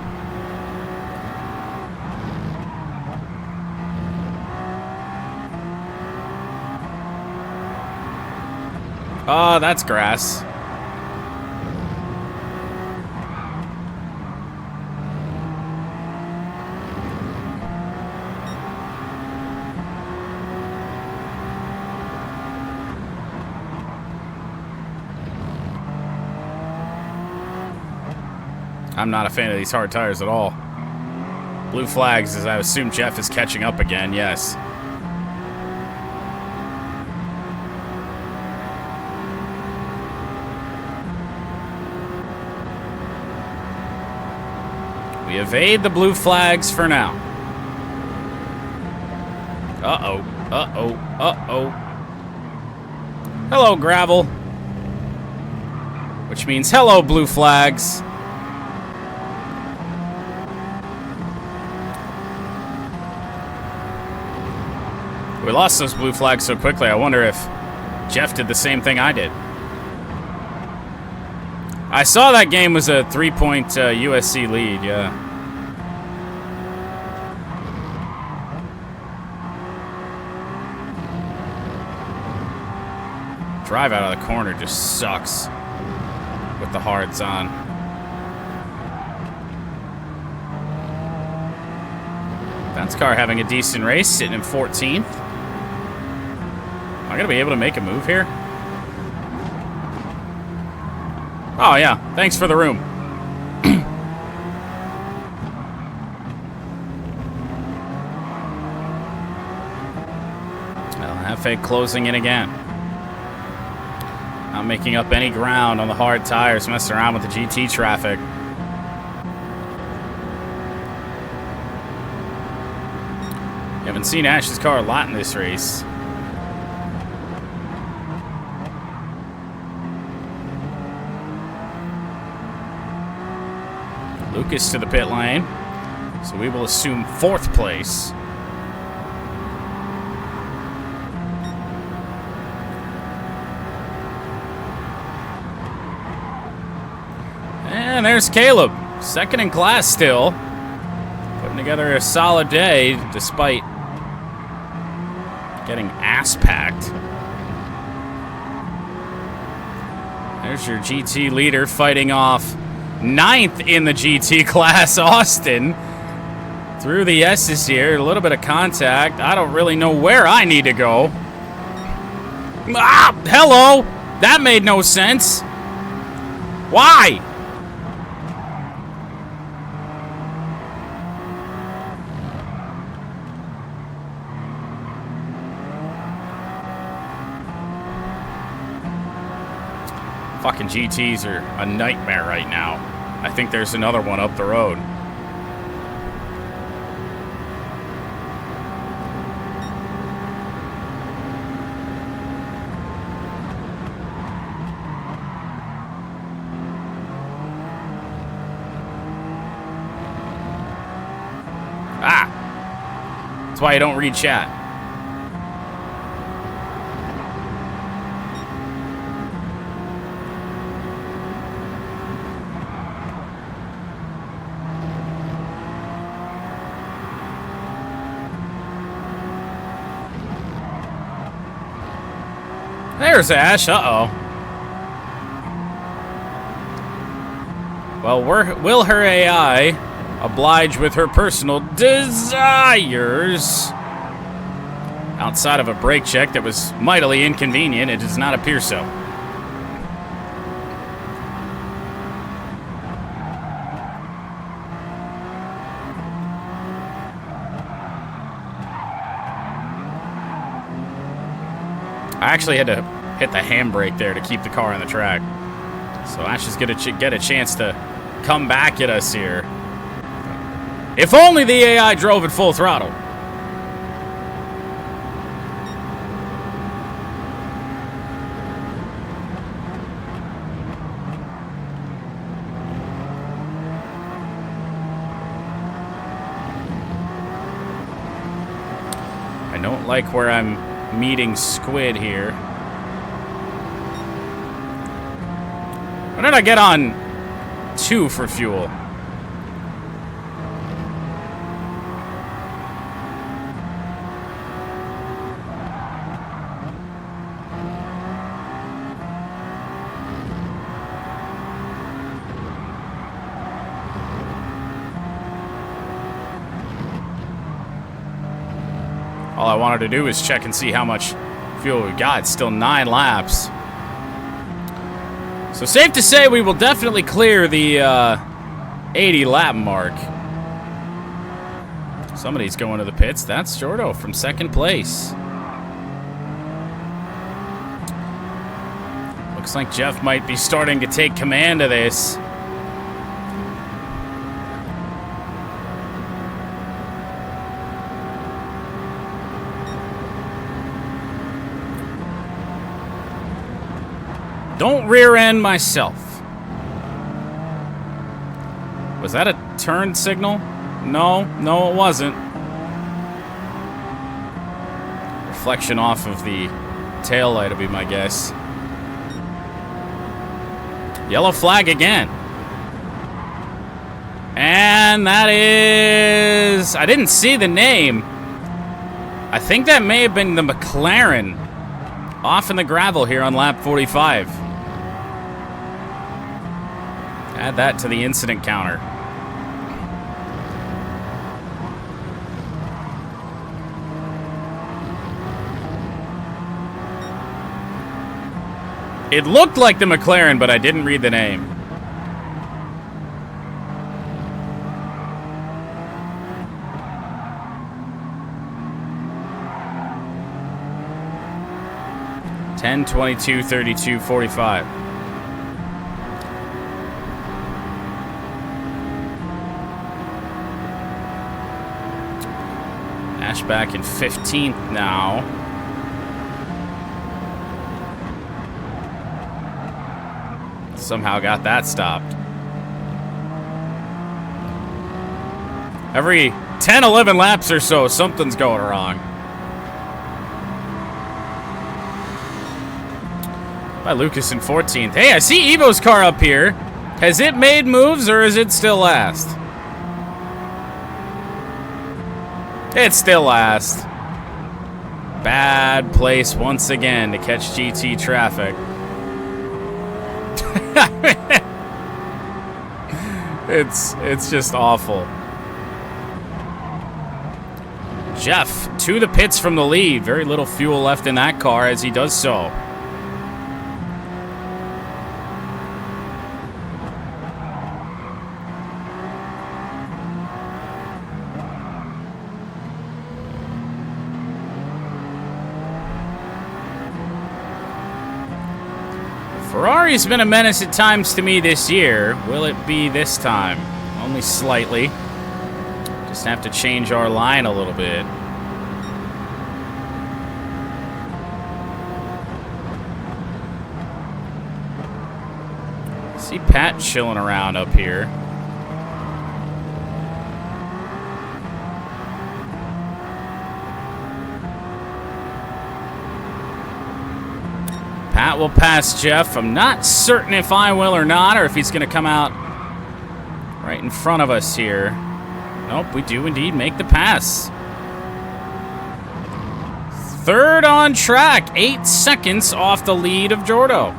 Speaker 1: Oh, that's grass. I'm not a fan of these hard tires at all. Blue flags, as I assume Jeff is catching up again, yes. We evade the blue flags for now. Uh-oh, uh-oh, uh-oh. Hello, gravel. Which means hello, blue flags. We lost those blue flags so quickly, I wonder if Jeff did the same thing I did. I saw that game was a 3-point USC lead, yeah. Drive out of the corner just sucks with the hards on. That's car having a decent race, sitting in 14th. Am I gonna be able to make a move here? Oh yeah, thanks for the room. LFA closing in again. Not making up any ground on the hard tires, messing around with the GT traffic. You haven't seen Ash's car a lot in this race. Lucas to the pit lane, so we will assume 4th place. And there's Caleb, 2nd in class still, putting together a solid day despite getting ass-packed. There's your GT leader fighting off 9th in the GT class, Austin. Through the S's here, a little bit of contact. I don't really know where I need to go. Ah, hello! That made no sense. Why? Fucking GTs are a nightmare right now. I think there's another one up the road. That's why I don't read chat. There's Ash. Uh-oh. Well, will her AI oblige with her personal desires? Outside of a brake check that was mightily inconvenient, it does not appear so. I actually had to hit the handbrake there to keep the car on the track. So Ash is going to get a chance to come back at us here. If only the AI drove at full throttle. I don't like where I'm meeting Squid here. Why did I get on 2 for fuel? All I wanted to do is check and see how much fuel we got. It's still 9 laps. So safe to say we will definitely clear the 80 lap mark. Somebody's going to the pits. That's Jordo from 2nd place. Looks like Jeff might be starting to take command of this. Don't rear end myself. Was that a turn signal? No, it wasn't. Reflection off of the tail light would be my guess. Yellow flag again. And that is... I didn't see the name. I think that may have been the McLaren off in the gravel here on lap 45. Add that to the incident counter. It looked like the McLaren, but I didn't read the name. (10, 22, 32, 45). Ash back in 15th now. Somehow got that stopped. Every 10, 11 laps or so, something's going wrong. By Lucas in 14th. Hey, I see Evo's car up here. Has it made moves or is it still last? It's still last. Bad place once again to catch GT traffic. It's just awful. Jeff to the pits from the lead. Very little fuel left in that car as he does so. Ferrari's been a menace at times to me this year. Will it be this time? Only slightly. Just have to change our line a little bit. See Pat chilling around up here. Pat will pass Jeff. I'm not certain if I will or not, or if he's going to come out right in front of us here. Nope, we do indeed make the pass. Third on track, 8 seconds off the lead of Jordo.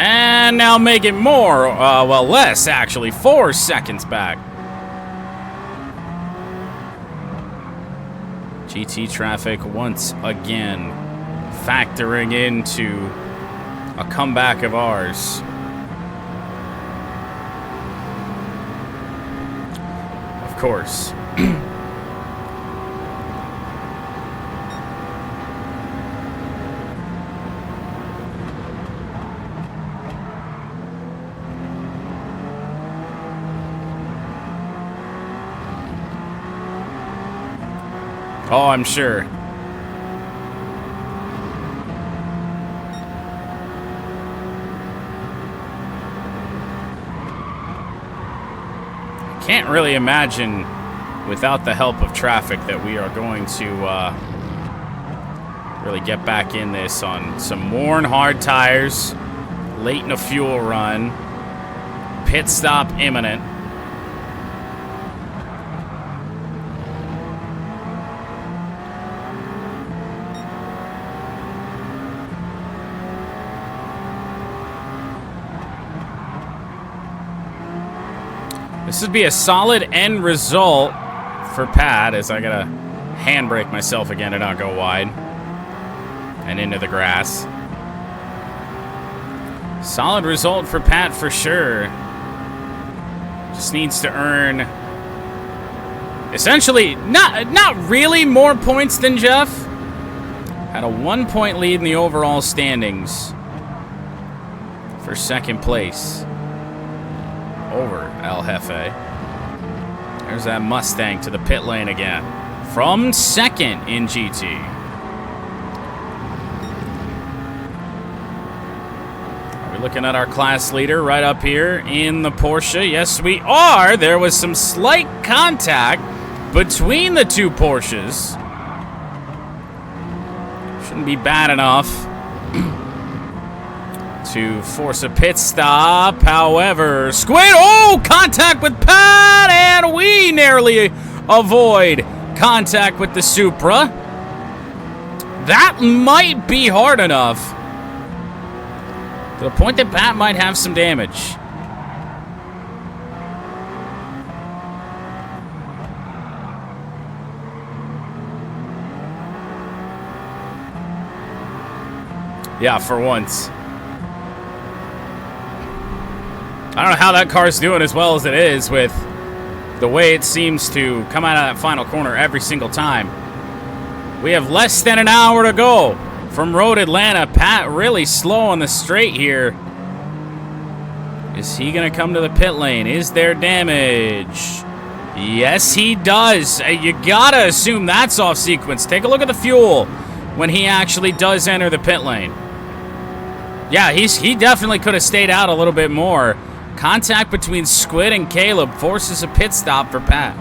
Speaker 1: And now make it more, well, less actually, 4 seconds back. GT traffic once again factoring into a comeback of ours. Of course. Oh, I'm sure. Can't really imagine, without the help of traffic, that we are going to really get back in this on some worn hard tires, late in a fuel run, pit stop imminent. This would be a solid end result for Pat, as I gotta handbrake myself again to not go wide and into the grass. Solid result for Pat for sure. Just needs to earn essentially not really more points than Jeff. Had a 1-point lead in the overall standings for second place over El Jefe. There's that Mustang to the pit lane again. From second in GT. Are we looking at our class leader right up here in the Porsche? Yes, we are. There was some slight contact between the two Porsches. Shouldn't be bad enough to force a pit stop. However, Squid, oh, contact with Pat, and we narrowly avoid contact with the Supra. That might be hard enough to the point that Pat might have some damage. Yeah, for once. I don't know how that car's doing as well as it is with the way it seems to come out of that final corner every single time. We have less than an hour to go from Road Atlanta. Pat really slow on the straight here. Is he going to come to the pit lane? Is there damage? Yes, he does. You got to assume that's off sequence. Take a look at the fuel when he actually does enter the pit lane. Yeah, he definitely could have stayed out a little bit more. Contact between Squid and Caleb forces a pit stop for Pat.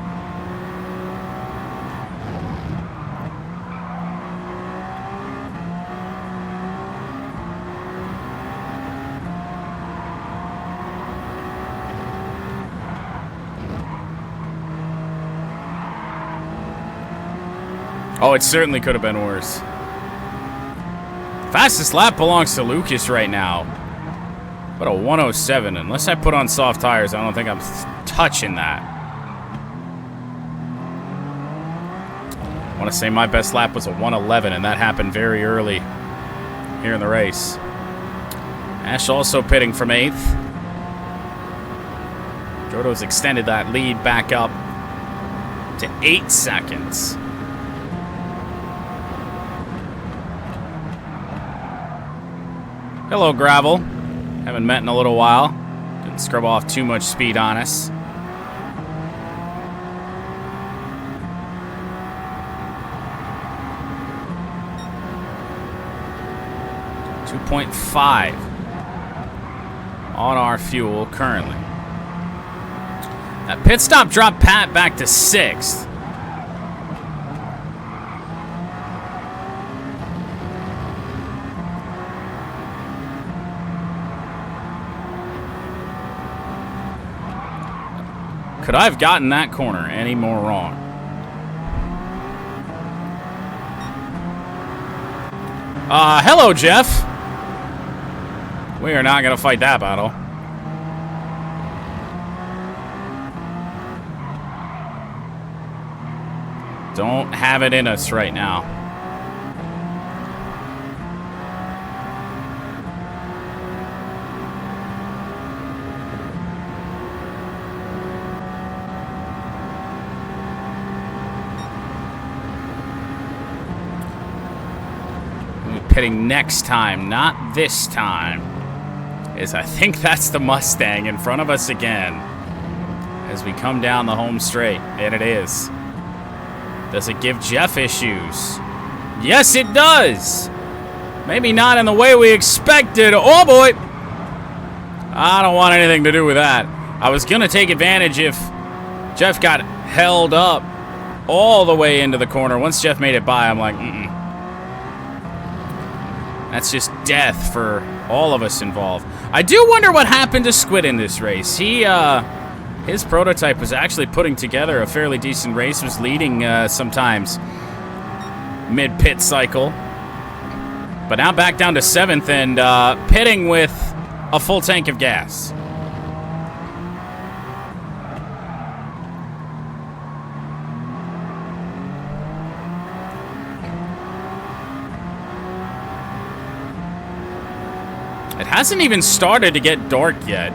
Speaker 1: Oh, it certainly could have been worse. Fastest lap belongs to Lucas right now. But a 107. Unless I put on soft tires, I don't think I'm touching that. I want to say my best lap was a 111, and that happened very early here in the race. Ash also pitting from 8th. Jordo's extended that lead back up to 8 seconds. Hello, Gravel. Haven't met in a little while. Didn't scrub off too much speed on us. .5 on our fuel currently. That pit stop dropped Pat back to 6th. Could I have gotten that corner any more wrong? Hello, Jeff. We are not going to fight that battle. Don't have it in us right now. Pitting next time, not this time, is I think that's the Mustang in front of us again as we come down the home straight, and it is. Does it give Jeff issues? Yes, it does. Maybe not in the way we expected. Oh boy, I don't want anything to do with that. I was gonna take advantage if Jeff got held up all the way into the corner. Once Jeff made it by, I'm like, That's just death for all of us involved. I do wonder what happened to Squid in this race. His prototype was actually putting together a fairly decent race, was leading sometimes mid-pit cycle. But now back down to 7th and pitting with a full tank of gas. It hasn't even started to get dark yet,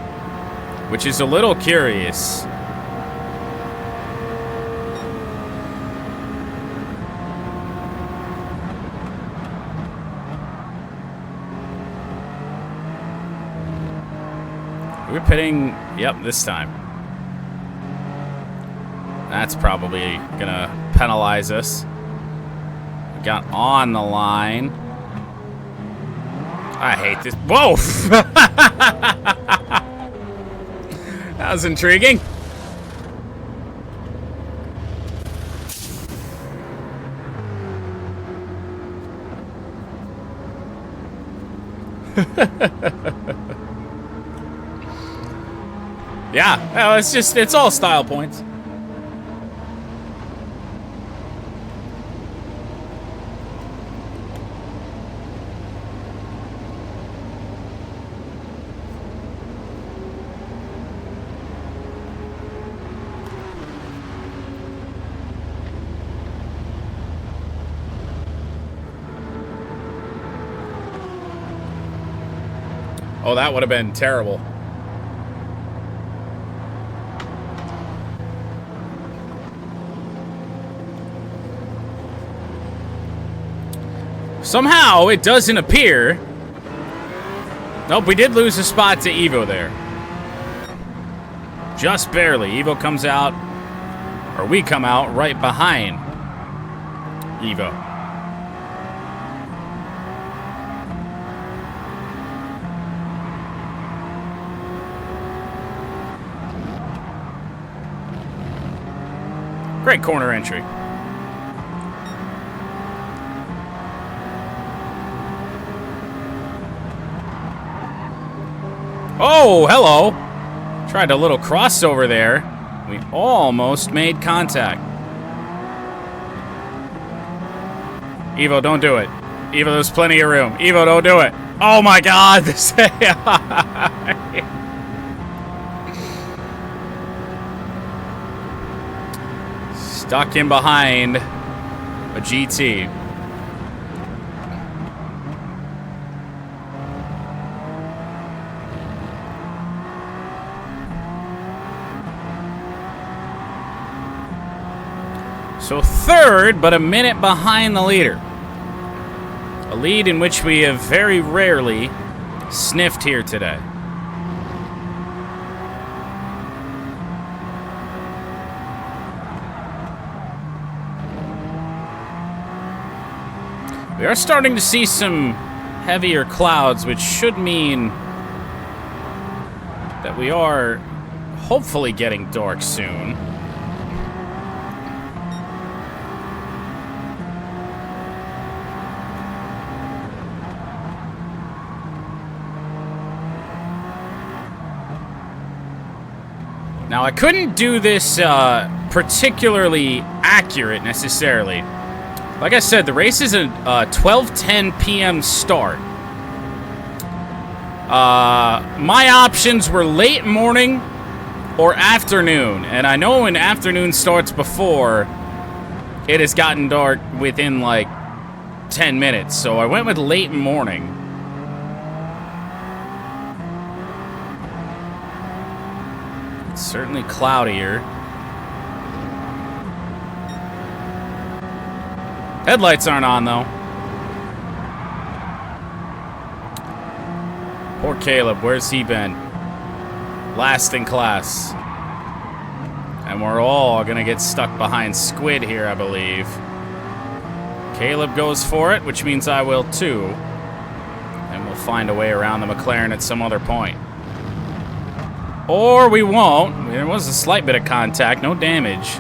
Speaker 1: which is a little curious. We're pitting, yep, this time. That's probably gonna penalize us. We got on the line. I hate this. Whoa! That was intriguing. Yeah, well, it's all style points. Oh, that would have been terrible. Somehow, it doesn't appear. Nope, we did lose a spot to Evo there. Just barely. Evo comes out, or we come out right behind Evo. Great corner entry. Oh, hello. Tried a little crossover there. We almost made contact. Evo, don't do it. Evo, there's plenty of room. Evo, don't do it. Oh my God, this AI. Stuck in behind a GT. So third, but a minute behind the leader. A lead in which we have very rarely sniffed here today. We are starting to see some heavier clouds, which should mean that we are hopefully getting dark soon. Now, I couldn't do this particularly accurate necessarily. Like I said, the race is a 12:10 p.m. start. My options were late morning or afternoon, and I know when afternoon starts before, it has gotten dark within like 10 minutes, so I went with late morning. It's certainly cloudier. Headlights aren't on, though. Poor Caleb, where's he been? Last in class. And we're all gonna get stuck behind Squid here, I believe. Caleb goes for it, which means I will too. And we'll find a way around the McLaren at some other point. Or we won't. There was a slight bit of contact, no damage.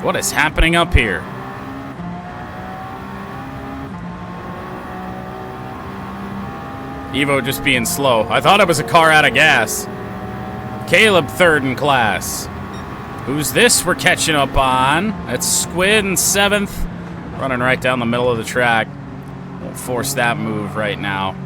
Speaker 1: What is happening up here? Evo just being slow. I thought it was a car out of gas. Caleb third in class. Who's this we're catching up on? That's Squid in 7th. Running right down the middle of the track. Won't force that move right now.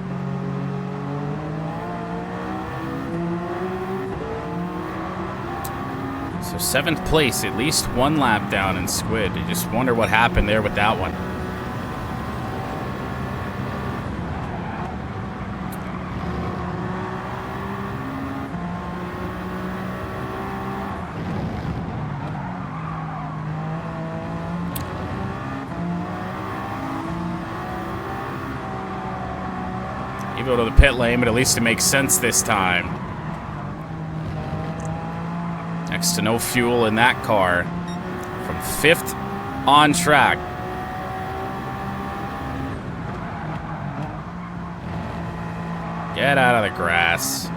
Speaker 1: So 7th place, at least one lap down in Squid. You just wonder what happened there with that one. You go to the pit lane, but at least it makes sense this time. Next to no fuel in that car. From 5th on track. Get out of the grass.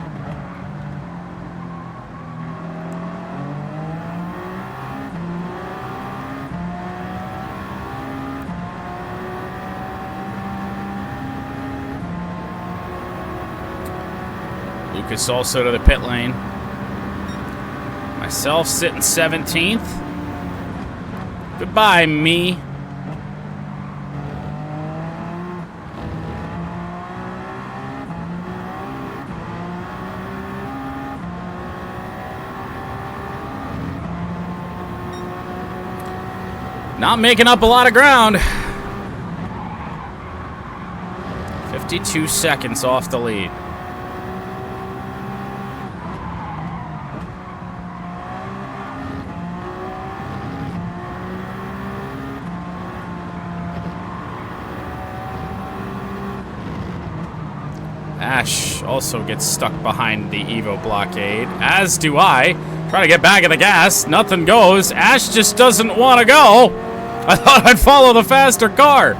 Speaker 1: Lucas also to the pit lane. Myself sitting 17th. Goodbye, me. Not making up a lot of ground. 52 seconds off the lead. Ash also gets stuck behind the Evo blockade, as do I. Trying to get back at the gas, nothing goes. Ash just doesn't want to go. I thought I'd follow the faster car.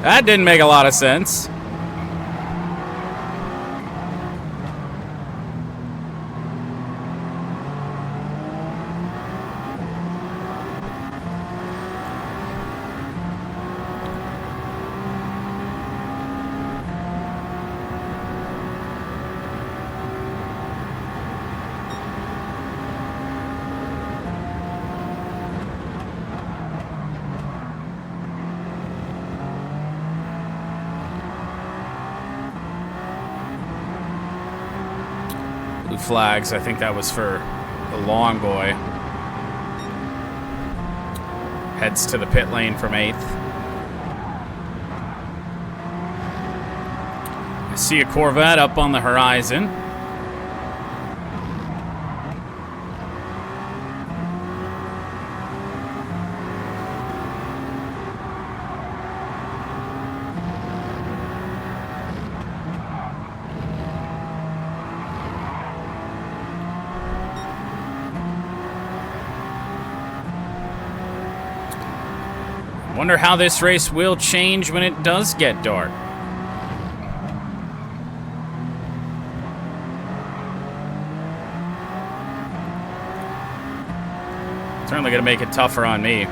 Speaker 1: That didn't make a lot of sense. Blue flags, I think that was for the long boy. Heads to the pit lane from 8th. I see a Corvette up on the horizon. Wonder how this race will change when it does get dark. Certainly going to make it tougher on me.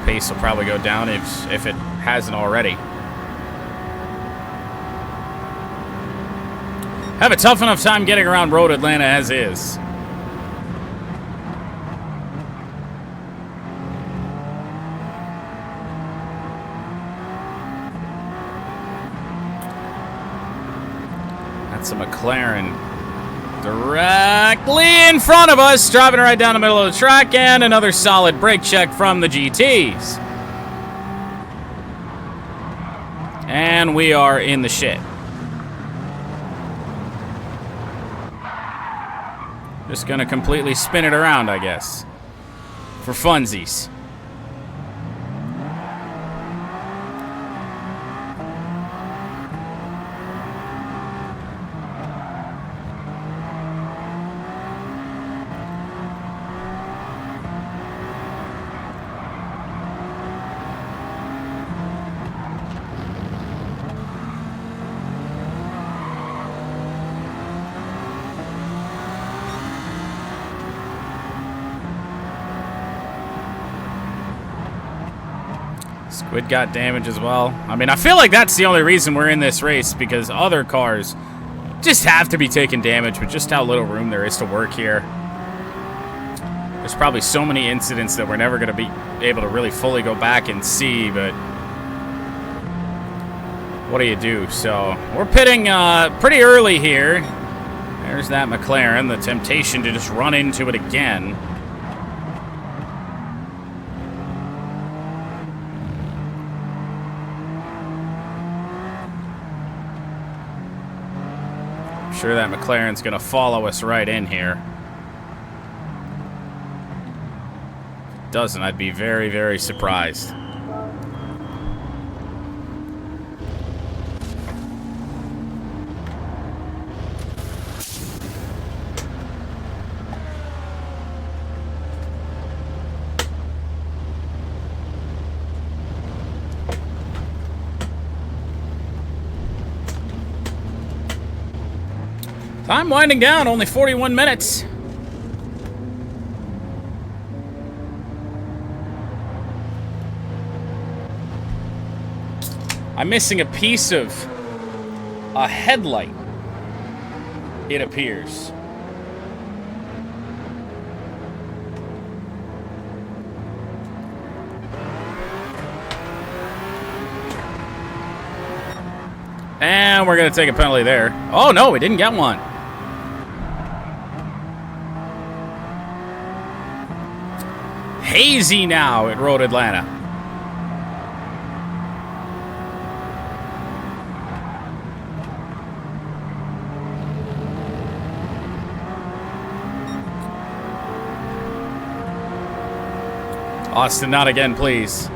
Speaker 1: Pace will probably go down if it hasn't already. Have a tough enough time getting around Road Atlanta as is. That's a McLaren directly in front of us, driving right down the middle of the track, and another solid brake check from the GTs. And we are in the shit. Just gonna completely spin it around, I guess. For funsies. Squid got damage as well. I mean, I feel like that's the only reason we're in this race, because other cars just have to be taking damage with just how little room there is to work here. There's probably so many incidents that we're never going to be able to really fully go back and see, but what do you do? So we're pitting pretty early here. There's that McLaren, the temptation to just run into it again. Sure that McLaren's gonna follow us right in here. If it doesn't, I'd be very, very surprised. Time winding down, only 41 minutes. I'm missing a piece of a headlight, it appears. And we're going to take a penalty there. Oh, no, we didn't get one. Hazy now at Road Atlanta. Austin, not again, please.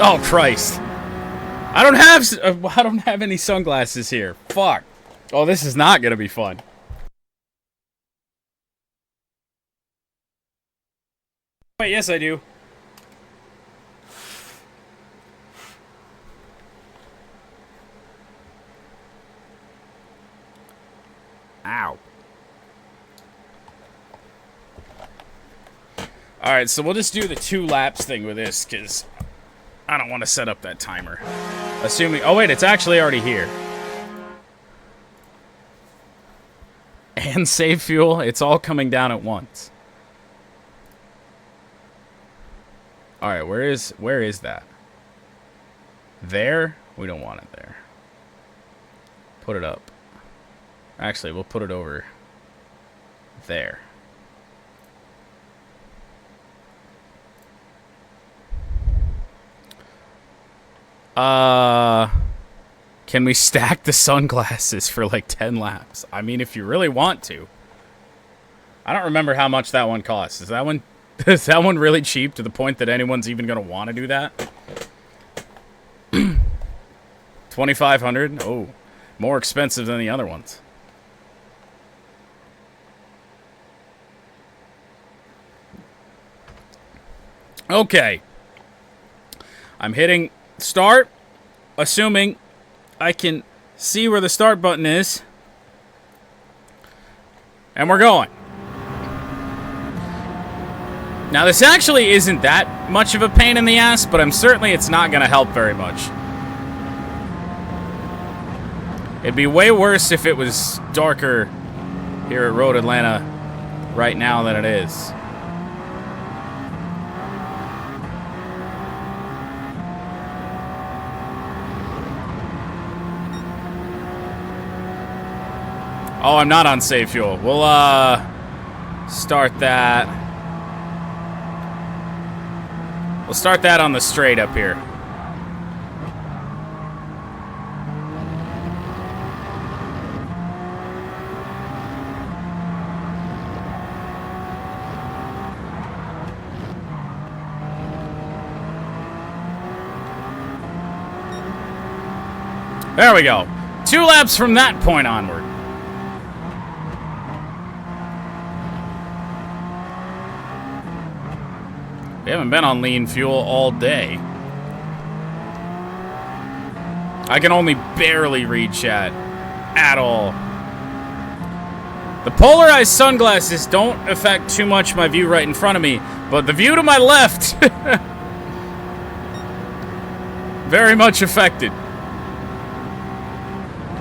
Speaker 1: Oh Christ! I don't have any sunglasses here. Fuck. Oh, this is not gonna be fun. Wait, yes I do. Ow. Alright, so we'll just do the 2 laps thing with this, because I don't want to set up that timer. Assuming... Oh, wait, it's actually already here. And save fuel. It's all coming down at once. Alright, where is that? There? We don't want it there. Put it up. Actually, we'll put it over there. Can we stack the sunglasses for like 10 laps? I mean, if you really want to. I don't remember how much that one costs. Is that one really cheap to the point that anyone's even going to want to do that? $2,500. Oh, more expensive than the other ones. Okay. I'm hitting start, assuming I can see where the start button is. And we're going. Now, this actually isn't that much of a pain in the ass, but it's not going to help very much. It'd be way worse if it was darker here at Road Atlanta right now than it is. Oh, I'm not on save fuel. We'll start that. We'll start that on the straight up here. There we go. 2 laps from that point onward. We haven't been on lean fuel all day. I can only barely read chat at all. The polarized sunglasses don't affect too much my view right in front of me, but the view to my left, very much affected.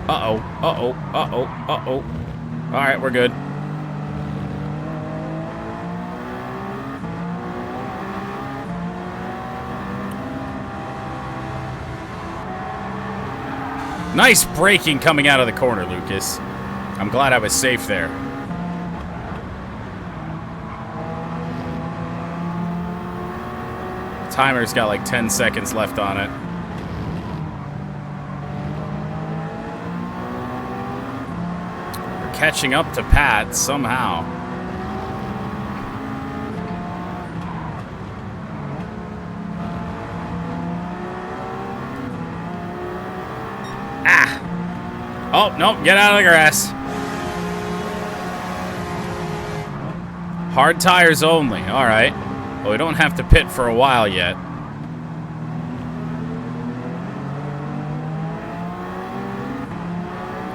Speaker 1: Uh-oh, uh-oh, uh-oh, uh-oh. All right, we're good. Nice braking coming out of the corner, Lucas. I'm glad I was safe there. Timer's got like 10 seconds left on it. We're catching up to Pat somehow. Oh, nope, get out of the grass. Hard tires only, all right. Well, we don't have to pit for a while yet.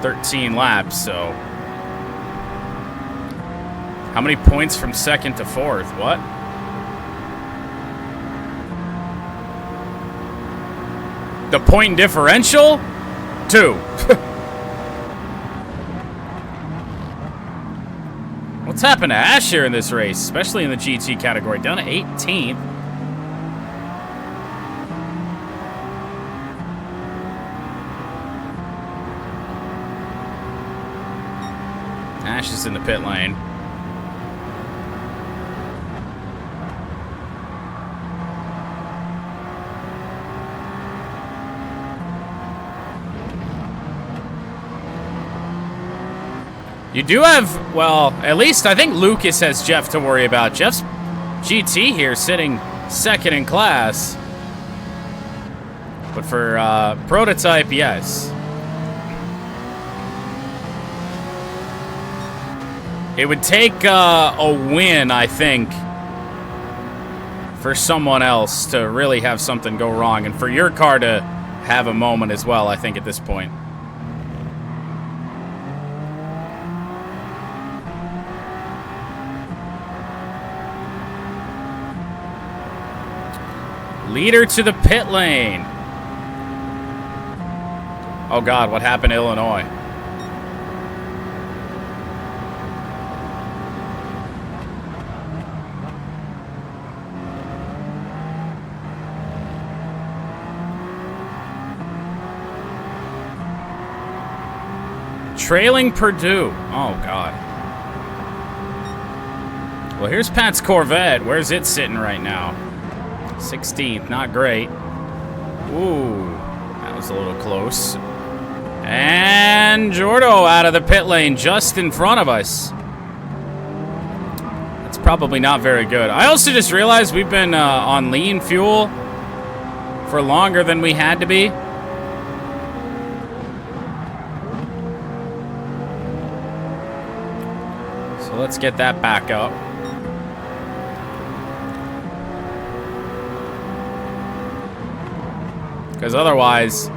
Speaker 1: "13 laps, so. How many points from second to fourth? What? The point differential? 2. What's happened to Ash here in this race, especially in the GT category? Down to 18th. Ash is in the pit lane. You do have, well, at least I think Lucas has Jeff to worry about. Jeff's GT here sitting second in class. But for prototype, yes. It would take a win, I think, for someone else to really have something go wrong. And for your car to have a moment as well, I think, at this point. Leader to the pit lane. Oh, God, what happened to Illinois? Trailing Purdue. Oh, God. Well, here's Pat's Corvette. Where's it sitting right now? 16th, not great. Ooh, that was a little close. And Jordo out of the pit lane just in front of us. That's probably not very good. I also just realized we've been on lean fuel for longer than we had to be. So let's get that back up. Because otherwise,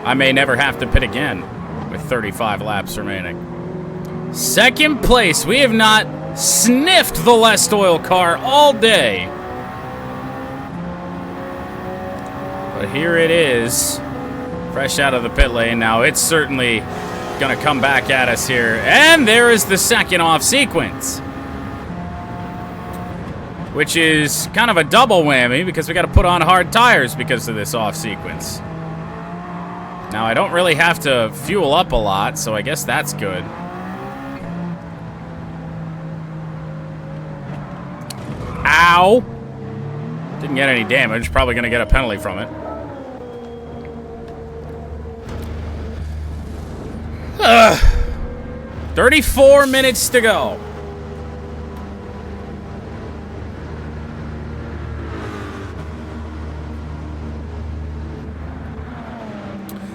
Speaker 1: I may never have to pit again with 35 laps remaining. Second place. We have not sniffed the less oil car all day. But here it is. Fresh out of the pit lane. Now it's certainly going to come back at us here. And there is the second off sequence. Which is kind of a double whammy because we got to put on hard tires because of this off sequence. Now I don't really have to fuel up a lot, so I guess that's good. Ow! Didn't get any damage. Probably going to get a penalty from it. 34 minutes to go.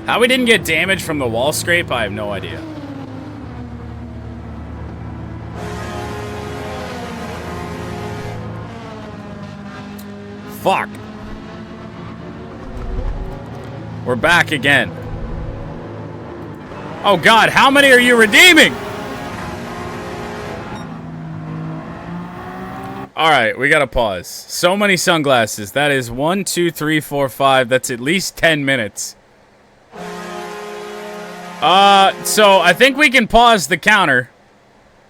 Speaker 1: How we didn't get damage from the wall scrape, I have no idea. Fuck. We're back again. Oh God, how many are you redeeming? Alright, we gotta pause. So many sunglasses. That is 1, 2, 3, 4, 5. That's at least 10 minutes. So I think we can pause the counter.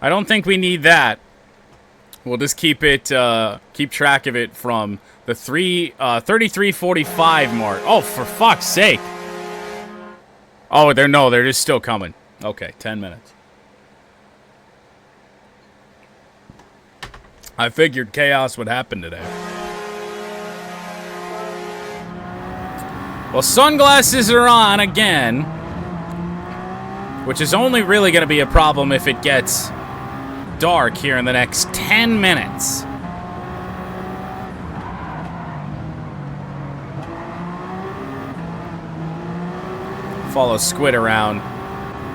Speaker 1: I don't think we need that. We'll just keep it, keep track of it from the 33:45 mark. Oh, for fuck's sake. Oh, they're just still coming. Okay, 10 minutes. I figured chaos would happen today. Well, sunglasses are on again. Which is only really going to be a problem if it gets dark here in the next 10 minutes. Follow Squid around.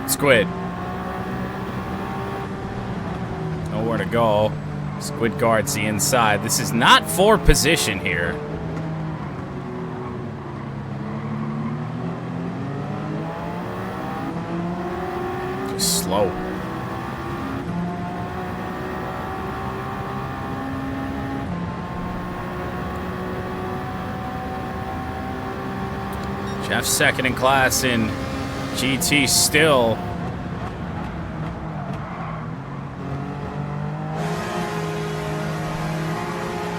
Speaker 1: Squid. Nowhere to go. Squid guards the inside. This is not for position here. Slow. Jeff second in class in GT still.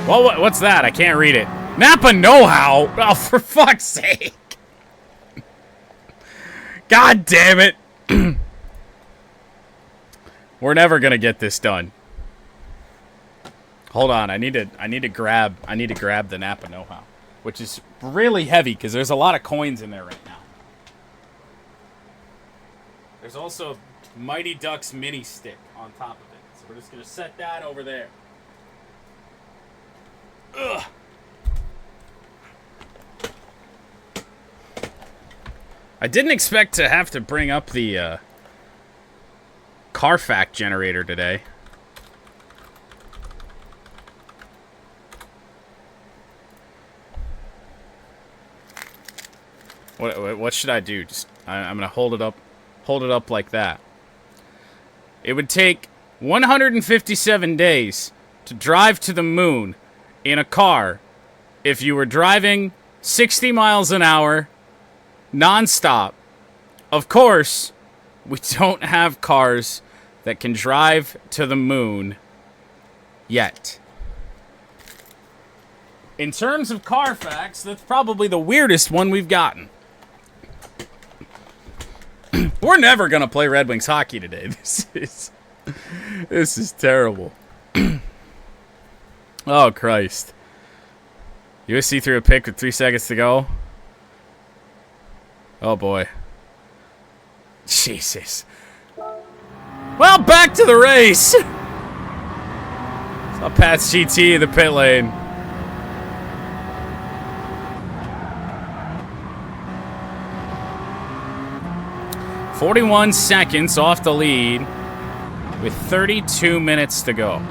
Speaker 1: Well, what's that? I can't read it. Napa know-how? Oh, for fuck's sake. God damn it. We're never gonna get this done. Hold on, I need to grab the Napa know-how, which is really heavy because there's a lot of coins in there right now. There's also Mighty Ducks mini stick on top of it, so we're just gonna set that over there. Ugh. I didn't expect to have to bring up the Carfax generator today. What should I do? Just I'm gonna hold it up like that. It would take 157 days to drive to the moon in a car if you were driving 60 miles an hour non-stop. Of course, we don't have cars that can drive to the moon yet. In terms of Carfax, that's probably the weirdest one we've gotten. We're never gonna play Red Wings hockey today. This is terrible. Oh, Christ. USC threw a pick with 3 seconds to go. Oh, boy. Jesus. Well, back to the race. Saw Pat's GT in the pit lane. "41 seconds off the lead. with 32 minutes to go.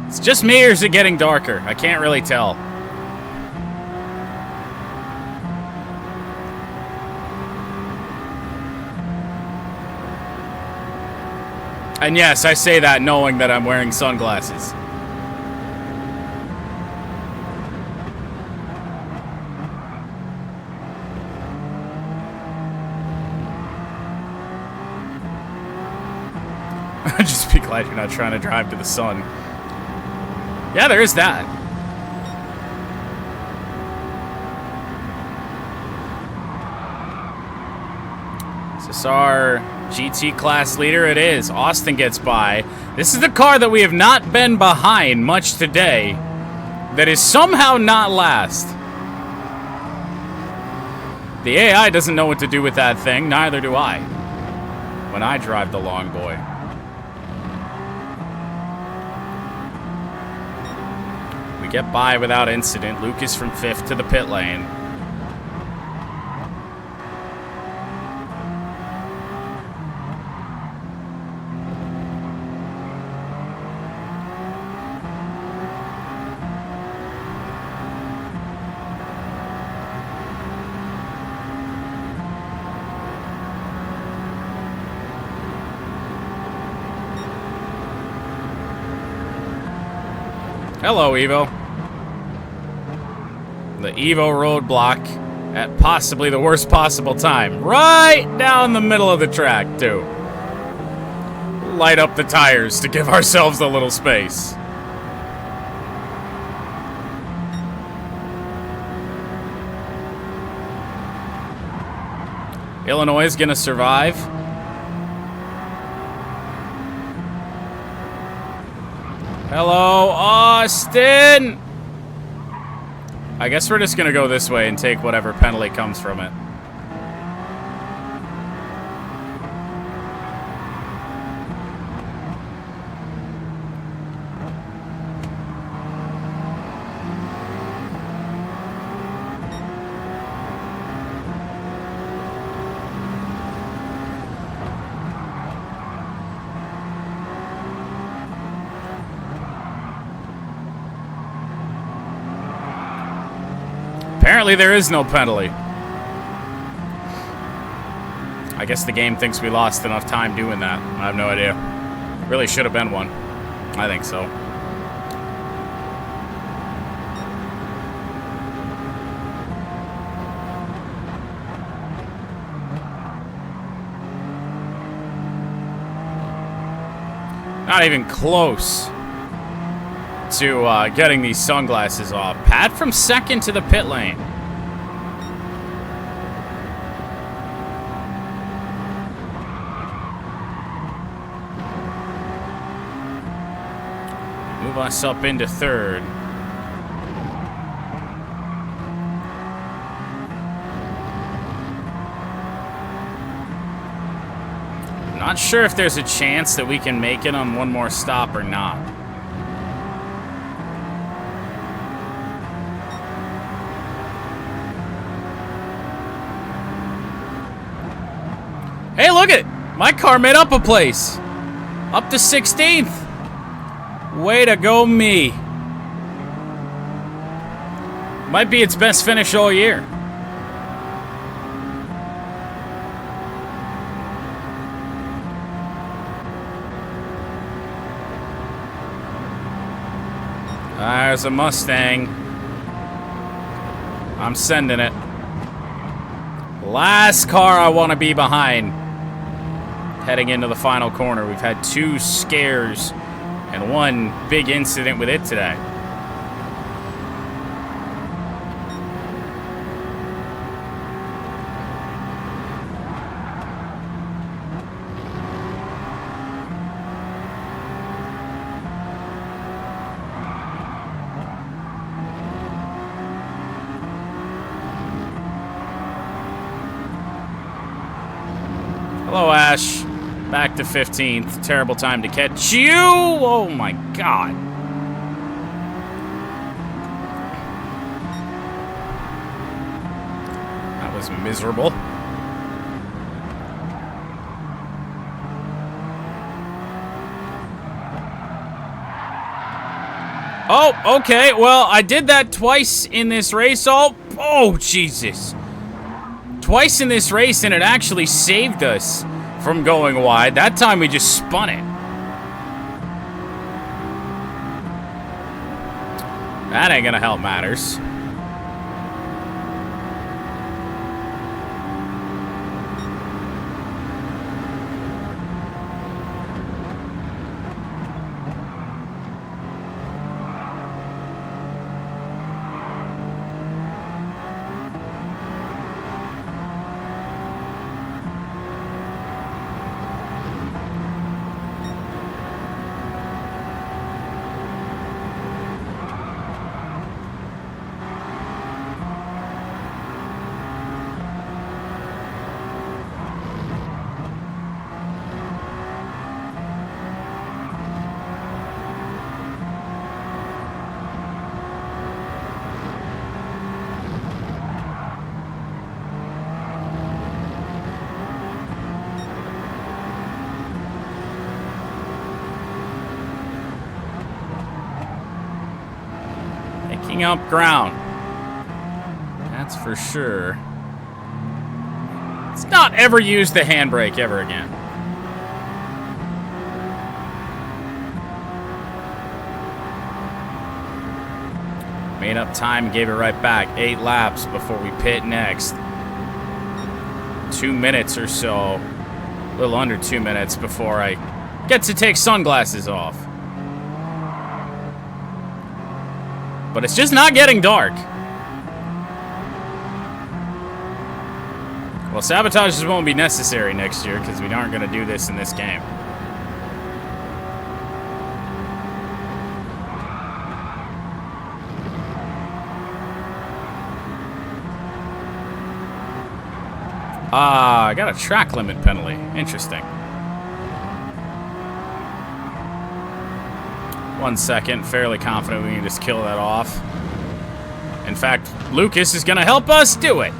Speaker 1: It's just me, or is it getting darker? I can't really tell. And yes, I say that knowing that I'm wearing sunglasses. Just be glad you're not trying to drive to the sun. Yeah, there is that. Is this our GT class leader? It is. Austin gets by. This is the car that we have not been behind much today that is somehow not last. The AI doesn't know what to do with that thing. Neither do I when I drive the long boy. We get by without incident. Lucas from 5th to the pit lane. Hello, Evo. The Evo roadblock at possibly the worst possible time. Right down the middle of the track, too. Light up the tires to give ourselves a little space. Illinois is going to survive. Hello, Austin! I guess we're just going to go this way and take whatever penalty comes from it. Apparently there is no penalty. I guess the game thinks we lost enough time doing that. I have no idea. Really should have been one. I think so. Not even close to getting these sunglasses off. Pat from 2nd to the pit lane. Move us up into 3rd. Not sure if there's a chance that we can make it on one more stop or not. Hey, look at it! My car made up a place. Up to 16th. Way to go, me. Might be its best finish all year. There's a Mustang. I'm sending it. Last car I want to be behind. Heading into the final corner. We've had 2 scares and 1 big incident with it today. Hello, Ash. Back to 15th. Terrible time to catch you. Oh, my God. That was miserable. Oh, okay. Well, I did that twice in this race. Oh, Jesus. Twice in this race, and it actually saved us from going wide. That time we just spun it. That ain't gonna help matters. Picking up ground. That's for sure. Let's not ever use the handbrake ever again. Made up time, gave it right back. 8 laps before we pit next. 2 minutes or so. A little under 2 minutes before I get to take sunglasses off. But it's just not getting dark. Well, sabotages won't be necessary next year because we aren't going to do this in this game. I got a track limit penalty. Interesting. 1 second. Fairly confident we can just kill that off. In fact, Lucas is going to help us do it.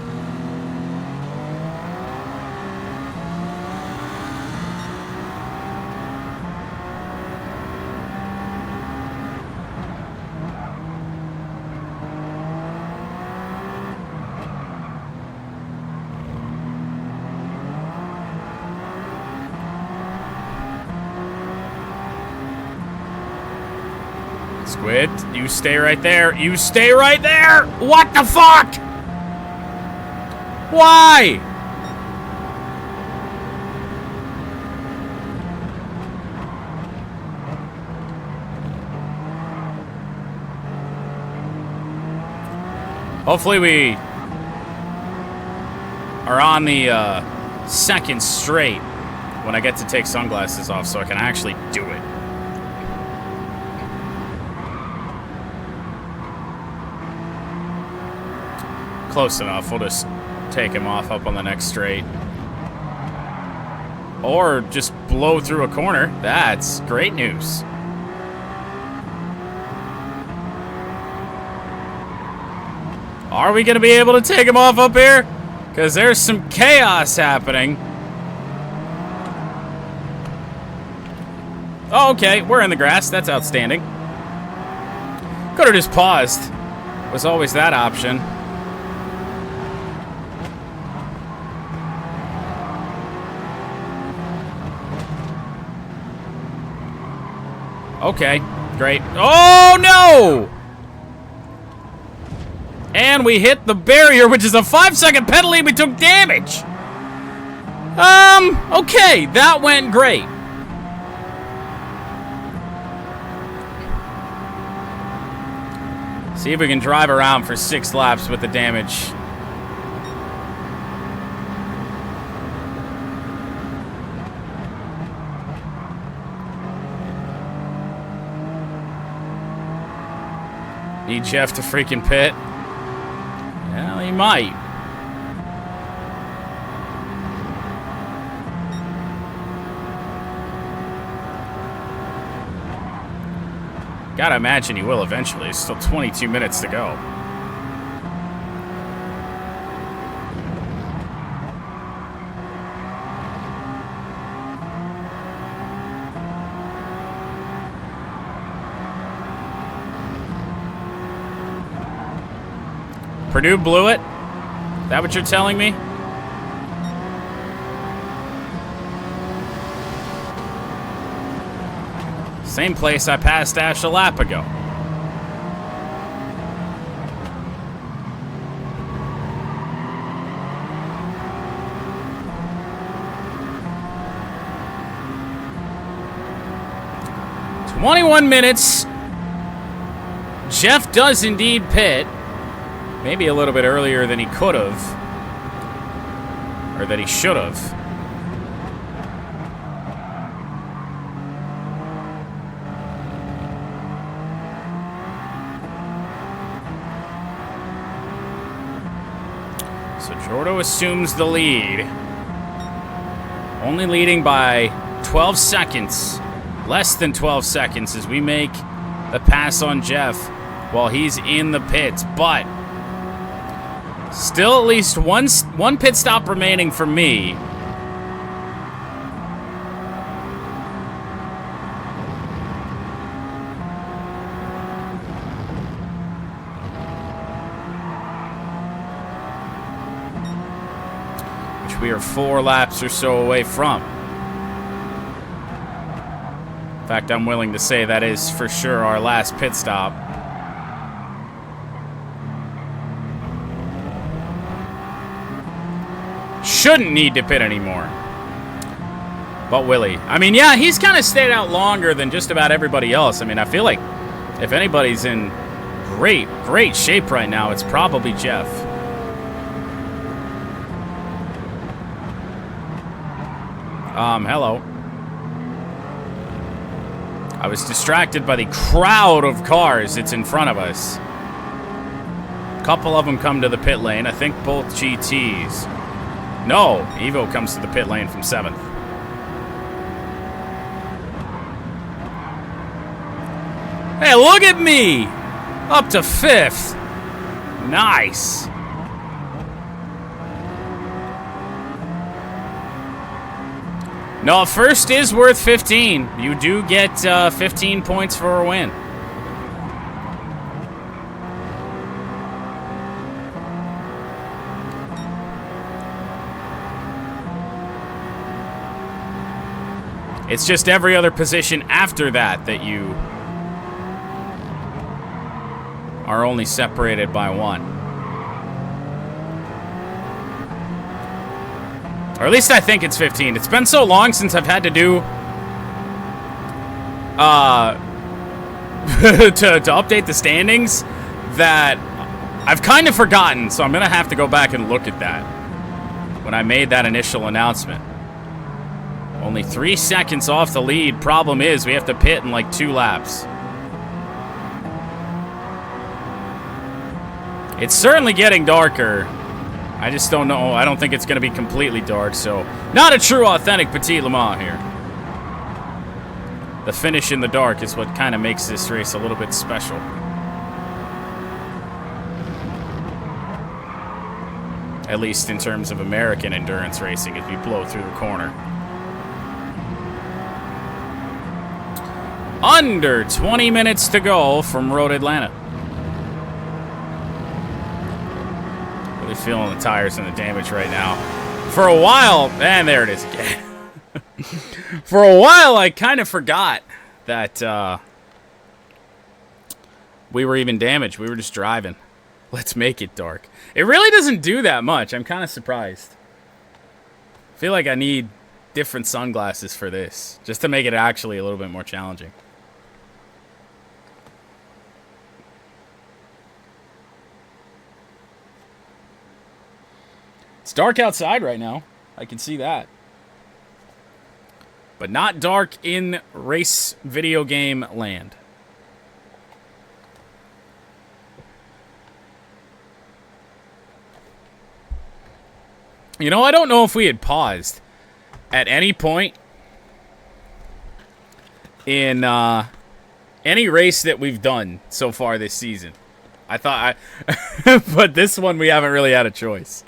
Speaker 1: Squid, you stay right there. You stay right there! What the fuck? Why? Hopefully we are on the second straight when I get to take sunglasses off so I can actually do it. Close enough. We'll just take him off up on the next straight. Or just blow through a corner. That's great news. Are we going to be able to take him off up here? Because there's some chaos happening. Oh, okay. We're in the grass. That's outstanding. Could have just paused. Was always that option. Okay, great. Oh, no! And we hit the barrier, which is a 5-second penalty, and we took damage. Okay, that went great. See if we can drive around for 6 laps with the damage. Need Jeff to freaking pit? Well, he might. Gotta imagine he will eventually. There's still 22 minutes to go. Purdue blew it? Is that what you're telling me? Same place I passed Ash a lap ago. "21 minutes. Jeff does indeed pit. Maybe a little bit earlier than he could have. Or that he should have. So Jordo assumes the lead. Only leading by 12 seconds. Less than 12 seconds as we make the pass on Jeff while he's in the pits. But still at least one pit stop remaining for me. Which we are 4 laps or so away from. In fact, I'm willing to say that is for sure our last pit stop. Shouldn't need to pit anymore. But Willie. I mean, yeah, he's kind of stayed out longer than just about everybody else. I mean, I feel like if anybody's in great shape right now, it's probably Jeff. Hello. I was distracted by the crowd of cars that's in front of us. A couple of them come to the pit lane. I think both GTs. No, Evo comes to the pit lane from 7th. Hey, look at me! Up to 5th. Nice. No, first is worth 15. You do get 15 points for a win. It's just every other position after that that you are only separated by 1. Or at least I think it's 15. It's been so long since I've had to do to update the standings that I've kind of forgotten, so I'm gonna have to go back and look at that when I made that initial announcement. Only 3 seconds off the lead. Problem is we have to pit in like 2 laps. It's certainly getting darker. I just don't know. I don't think it's going to be completely dark, so not a true, authentic Petit Le Mans here. The finish in the dark is what kind of makes this race a little bit special. At least in terms of American endurance racing as we blow through the corner. Under 20 minutes to go from Road Atlanta. Really feeling the tires and the damage right now. For a while, and there it is again. For a while, I kind of forgot that we were even damaged. We were just driving. Let's make it dark. It really doesn't do that much. I'm kind of surprised. I feel like I need different sunglasses for this, just to make it actually a little bit more challenging. It's dark outside right now. I can see that. But not dark in race video game land. You know, I don't know if we had paused at any point in any race that we've done so far this season. I thought but this one we haven't really had a choice.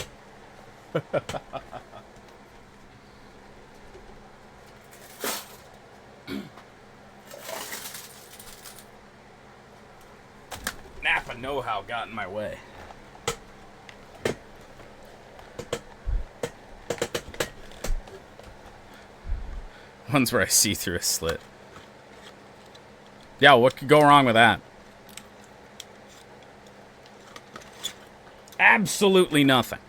Speaker 1: Napa know-how got in my way. Ones where I see through a slit. Yeah, what could go wrong with that? Absolutely nothing.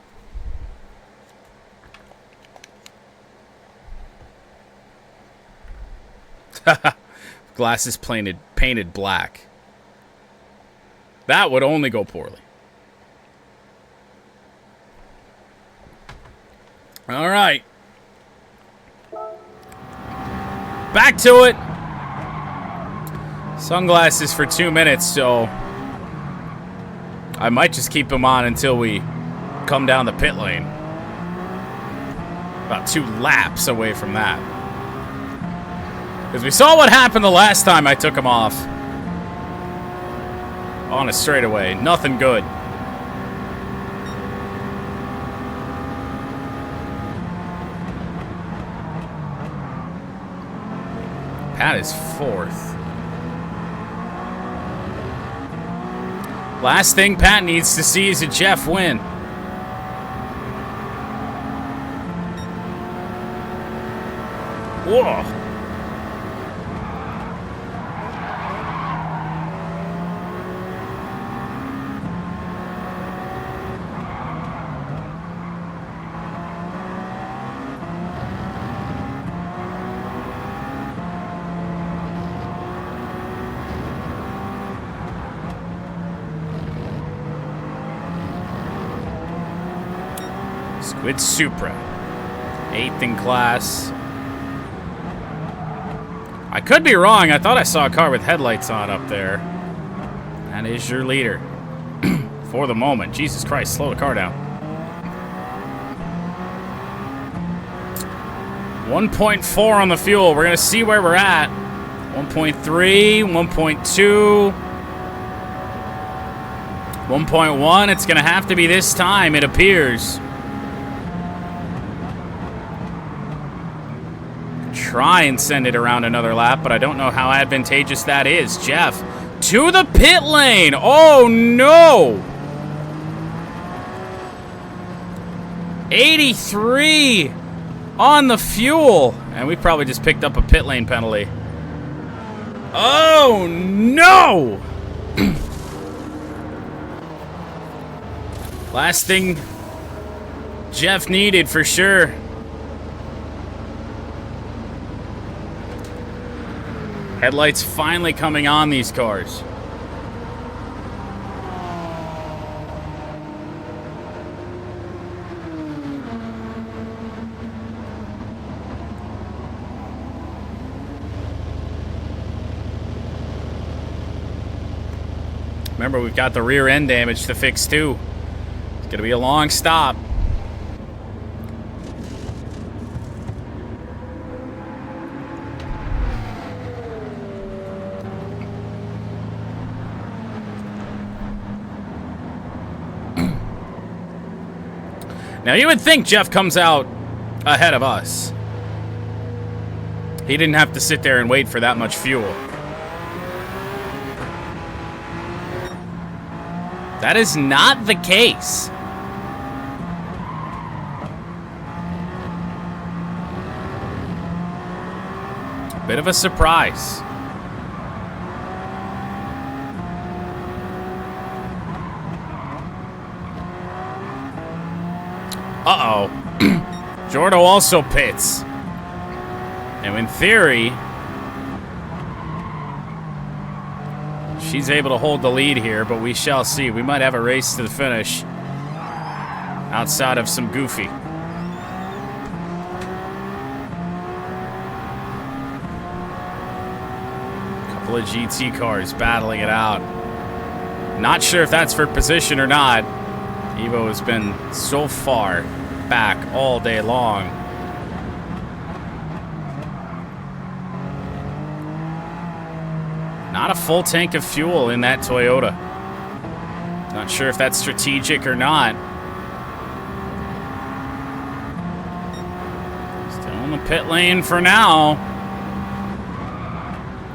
Speaker 1: Glasses painted black. That would only go poorly. All right. Back to it. Sunglasses for 2 minutes, so I might just keep them on until we come down the pit lane. About 2 laps away from that. Because we saw what happened the last time I took them off. On a straightaway. Nothing good. Pat is 4th. Last thing Pat needs to see is a Jeff win. Whoa. Squid Supra, 8th in class. I could be wrong. I thought I saw a car with headlights on up there. That is your leader. For the moment. Jesus Christ, slow the car down. 1.4 on the fuel. We're going to see where we're at. 1.3, 1.2, 1.1. It's going to have to be this time, it appears. Try and send it around another lap, but I don't know how advantageous that is. Jeff to the pit lane. Oh no! 83 on the fuel, and we probably just picked up a pit lane penalty. Oh no! Last thing Jeff needed for sure. Headlights finally coming on these cars. Remember, we've got the rear end damage to fix too. It's gonna be a long stop. Now, you would think Jeff comes out ahead of us. He didn't have to sit there and wait for that much fuel. That is not the case. Bit of a surprise. Uh-oh. Jordo also pits. And in theory, she's able to hold the lead here, but we shall see. We might have a race to the finish outside of some goofy. Couple of GT cars battling it out. Not sure if that's for position or not. Evo has been so far back all day long. Not got a full tank of fuel in that Toyota. Not sure if that's strategic or not. Still in the pit lane for now.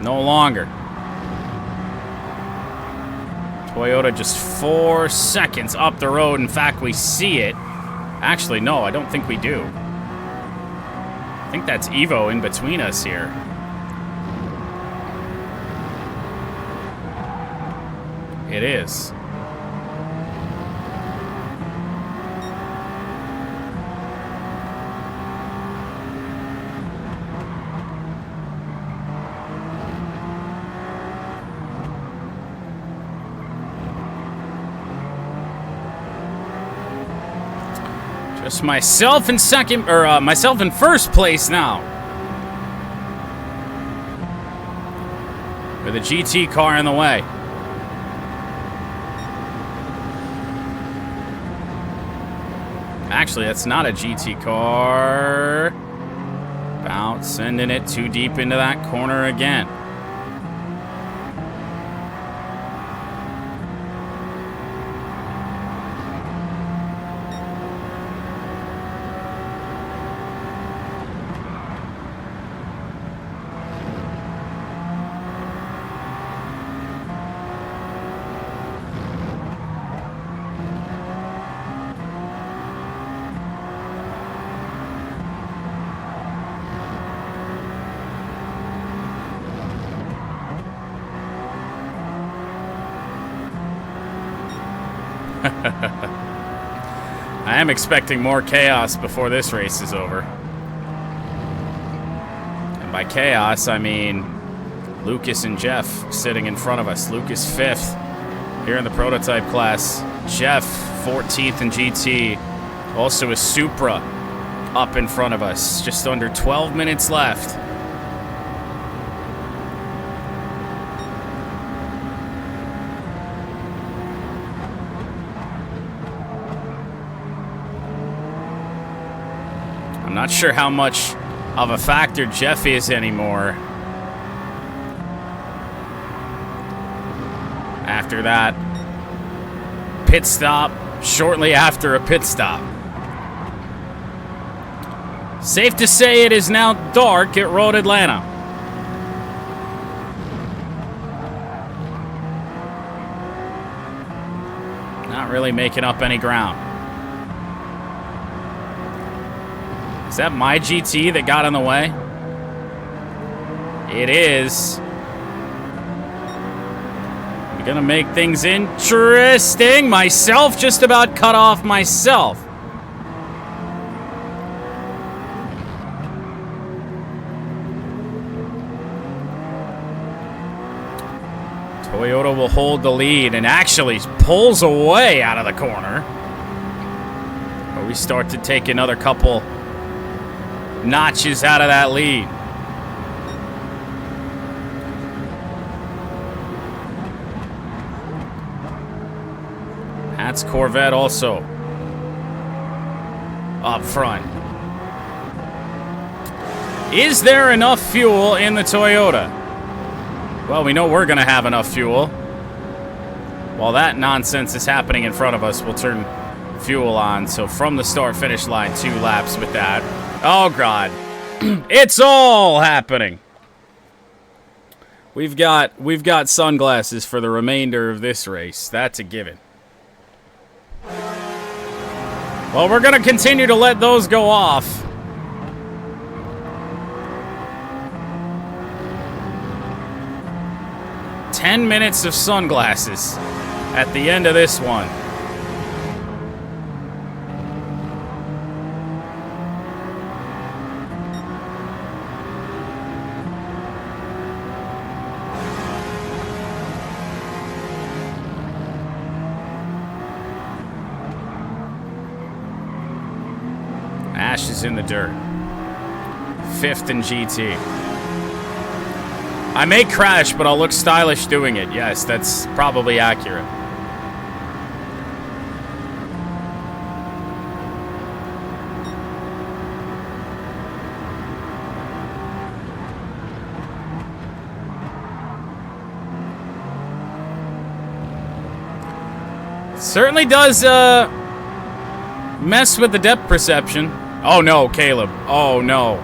Speaker 1: No longer. Toyota just 4 seconds up the road. In fact, we see it. Actually, no, I don't think we do. I think that's Evo in between us here. It is. Just myself in second, or myself in first place now. With a GT car in the way. Actually, that's not a GT car. About sending it too deep into that corner again. I am expecting more chaos before this race is over. And by chaos, I mean Lucas and Jeff sitting in front of us. Lucas 5th here in the prototype class. Jeff 14th in GT. Also a Supra up in front of us. Just under 12 minutes left. Not sure how much of a factor Jeff is anymore. After that pit stop, shortly after a pit stop. Safe to say it is now dark at Road Atlanta. Not really making up any ground. Is that my GT that got in the way? It is. We're gonna make things interesting. Myself just about cut off myself. Toyota will hold the lead and actually pulls away out of the corner. But we start to take another couple notches out of that lead. That's Corvette also up front. Is there enough fuel in the Toyota? Well, we know we're going to have enough fuel. While that nonsense is happening in front of us, we'll turn fuel on. So from the start-finish line, 2 laps with that. Oh, God. It's all happening. We've got sunglasses for the remainder of this race. That's a given. Well, we're going to continue to let those go off. "10 minutes of sunglasses at the end of this one. Ash is in the dirt. 5th in GT. I may crash, but I'll look stylish doing it. Yes, that's probably accurate. Certainly does mess with the depth perception. Oh no, Caleb. Oh no.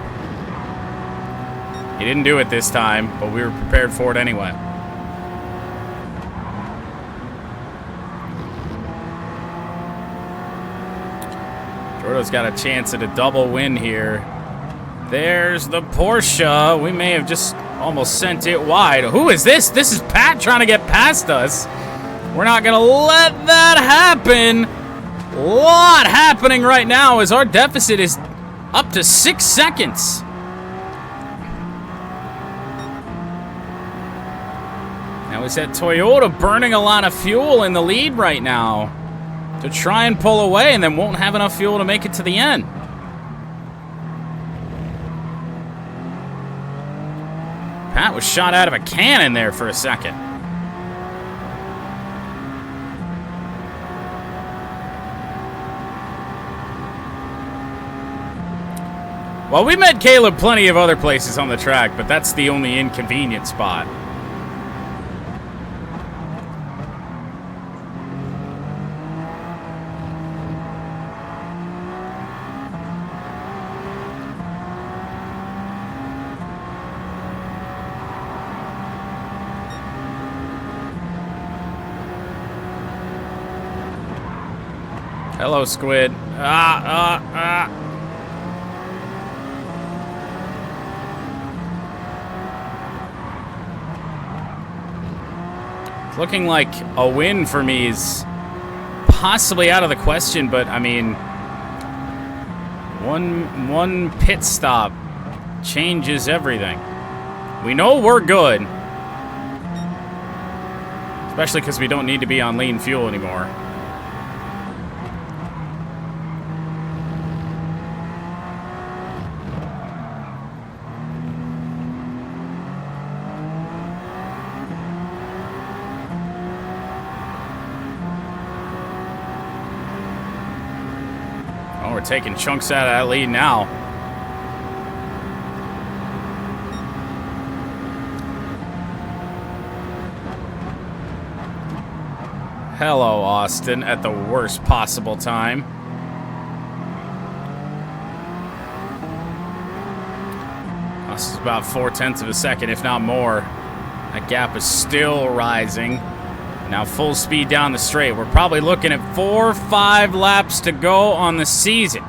Speaker 1: He didn't do it this time, but we were prepared for it anyway. Jordo's got a chance at a double win here. There's the Porsche. We may have just almost sent it wide. Who is this? This is Pat trying to get past us. We're not going to let that happen. A lot happening right now as our deficit is up to 6 seconds. Now is that Toyota burning a lot of fuel in the lead right now to try and pull away, and then won't have enough fuel to make it to the end. Pat was shot out of a cannon there for a second. Well, we met Caleb plenty of other places on the track, but that's the only inconvenient spot. Hello, Squid. It's looking like a win for me is possibly out of the question, but I mean, one pit stop changes everything. We know we're good, especially because we don't need to be on lean fuel anymore. Oh, we're taking chunks out of that lead now. Hello, Austin, at the worst possible time. This is about 0.4 of a second, if not more. That gap is still rising. Now full speed down the straight. We're probably looking at 4 or 5 laps to go on the season.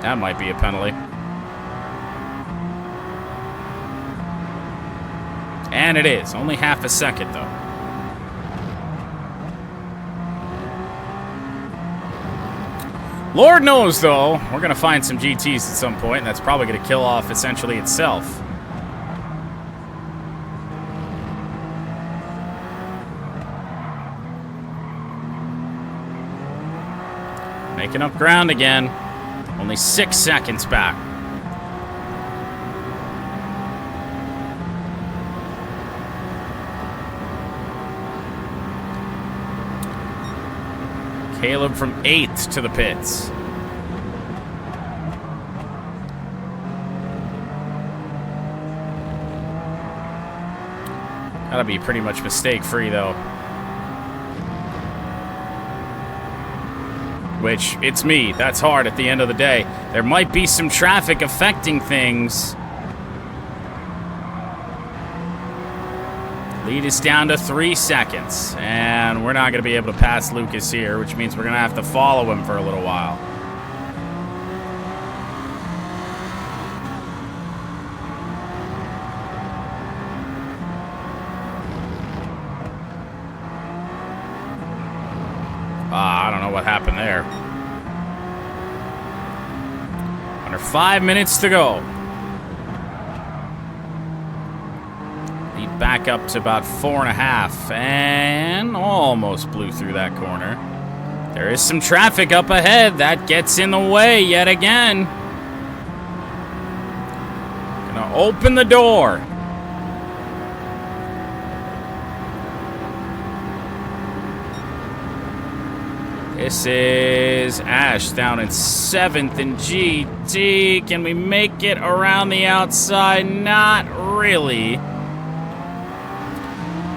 Speaker 1: That might be a penalty. And it is. Only half a second, though. Lord knows, though, we're going to find some GTs at some point, and that's probably going to kill off essentially itself. Making up ground again. Only 6 seconds back. Caleb from 8th to the pits. Gotta be pretty much mistake-free, though. Which, it's me. That's hard at the end of the day. There might be some traffic affecting things. Lead is down to 3 seconds, and we're not going to be able to pass Lucas here, which means we're going to have to follow him for a little while. I don't know what happened there. Under 5 minutes to go. Back up to about 4.5, and almost blew through that corner. There is some traffic up ahead that gets in the way yet again. Gonna open the door. This is Ash down in 7th in GT. Can we make it around the outside? Not really.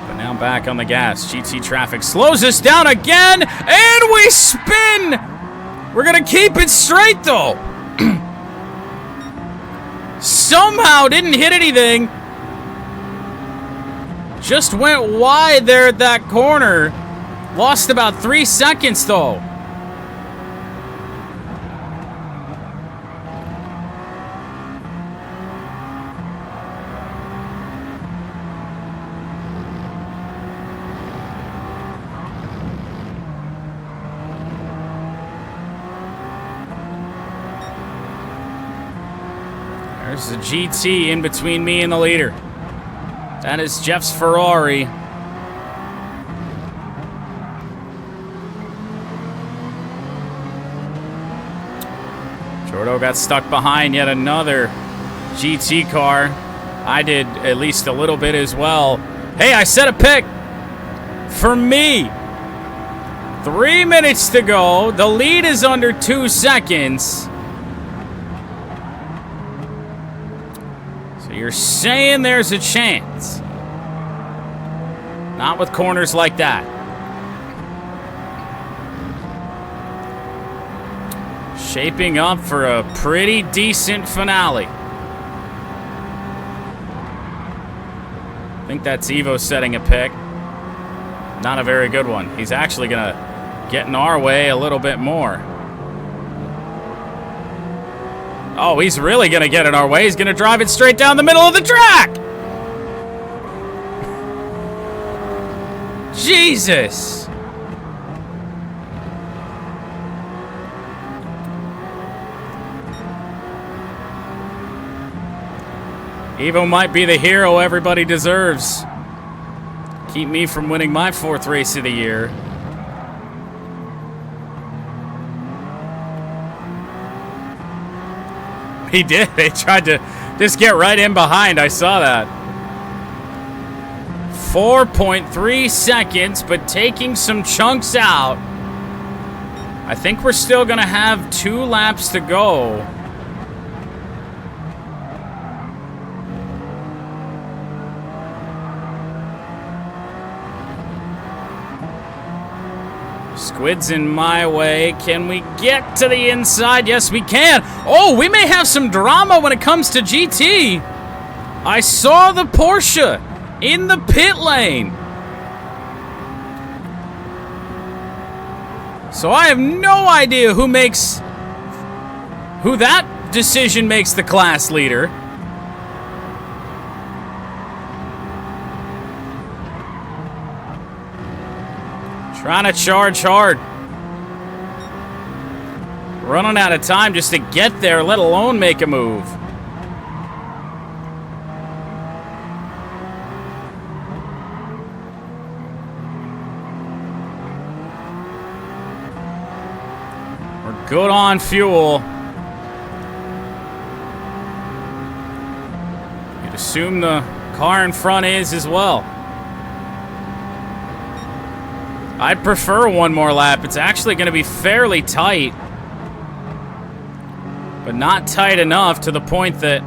Speaker 1: But now back on the gas. GT traffic slows us down again, and we spin! We're gonna keep it straight, though. Somehow didn't hit anything. Just went wide there at that corner. Lost about 3 seconds, though. There's the GT in between me and the leader. That is Jeff's Ferrari. Jordo got stuck behind yet another GT car. I did at least a little bit as well. Hey, I set a pick for me. 3 minutes to go. The lead is under 2 seconds. So you're saying there's a chance. Not with corners like that. Shaping up for a pretty decent finale. I think that's Evo setting a pick. Not a very good one. He's actually going to get in our way a little bit more. Oh, he's really going to get in our way. He's going to drive it straight down the middle of the track. Jesus. Evo might be the hero everybody deserves. Keep me from winning my 4th race of the year. He did. They tried to just get right in behind. I saw that. 4.3 seconds, but taking some chunks out. I think we're still going to have 2 laps to go. Squid's in my way. Can we get to the inside? Yes, we can. Oh, we may have some drama when it comes to GT. I saw the Porsche in the pit lane. So I have no idea who that decision makes the class leader. Trying to charge hard. Running out of time just to get there, let alone make a move. We're good on fuel. You'd assume the car in front is as well. I'd prefer one more lap. It's actually going to be fairly tight. But not tight enough to the point that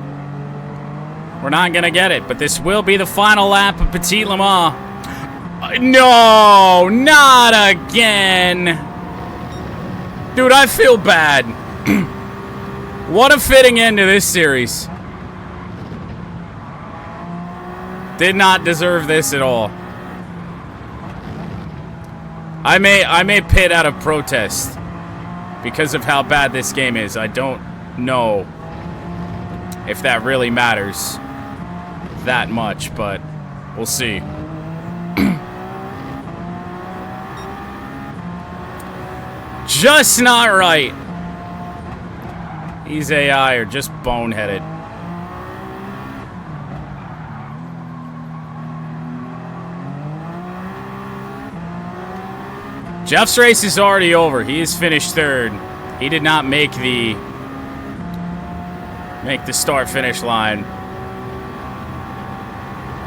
Speaker 1: we're not going to get it. But this will be the final lap of Petit Le Mans. No, not again. Dude, I feel bad. What a fitting end to this series. Did not deserve this at all. I may pit out of protest because of how bad this game is. I don't know if that really matters that much, but we'll see. Just not right. These AI are just boneheaded. Jeff's race is already over. He is finished 3rd. He did not make the start-finish line.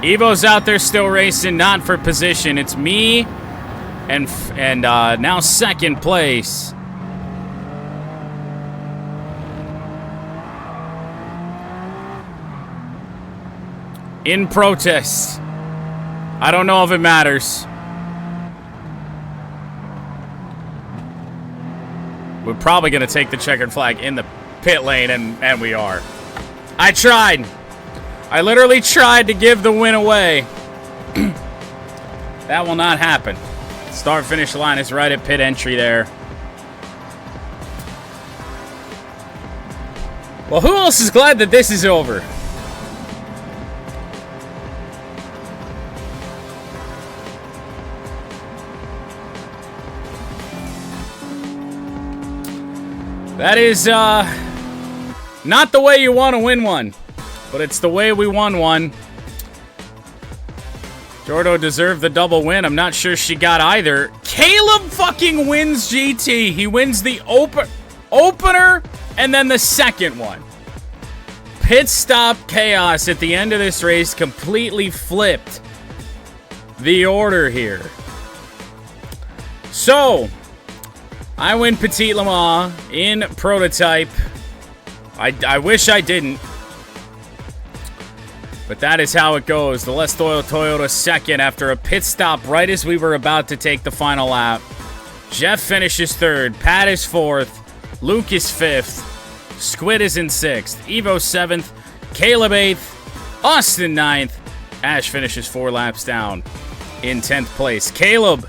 Speaker 1: Evo's out there still racing, not for position. It's me and now second place. In protest. I don't know if it matters. We're probably going to take the checkered flag in the pit lane, and we are. I tried. I literally tried to give the win away. That will not happen. Start-finish line is right at pit entry there. Well, who else is glad that this is over? That is not the way you want to win one, but it's the way we won one. Jordo deserved the double win. I'm not sure she got either. Caleb fucking wins GT. He wins the opener and then the second one. Pit stop chaos at the end of this race completely flipped the order here. So, I win Petit Le Mans in prototype. I wish I didn't. But that is how it goes. The less loyal Toyota second after a pit stop right as we were about to take the final lap. Jeff finishes third. Pat is fourth. Luke is fifth. Squid is in sixth. Evo seventh. Caleb eighth. Austin ninth. Ash finishes 4 laps down in 10th place. Caleb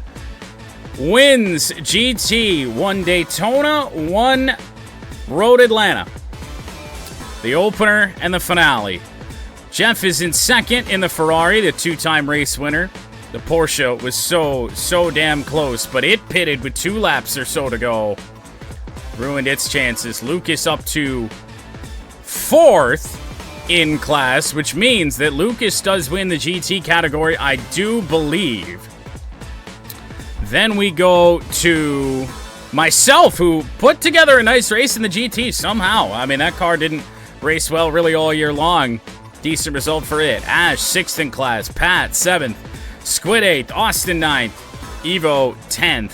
Speaker 1: wins GT, 1 Daytona, 1 Road Atlanta. The opener and the finale. Jeff is in second in the Ferrari, the 2-time race winner. The Porsche was so damn close, but it pitted with 2 laps or so to go. Ruined its chances. Lucas up to 4th in class, which means that Lucas does win the GT category, I do believe. Then we go to myself, who put together a nice race in the GT somehow. I mean, that car didn't race well really all year long. Decent result for it. Ash, 6th in class. Pat, 7th. Squid, 8th. Austin, 9th. Evo, 10th.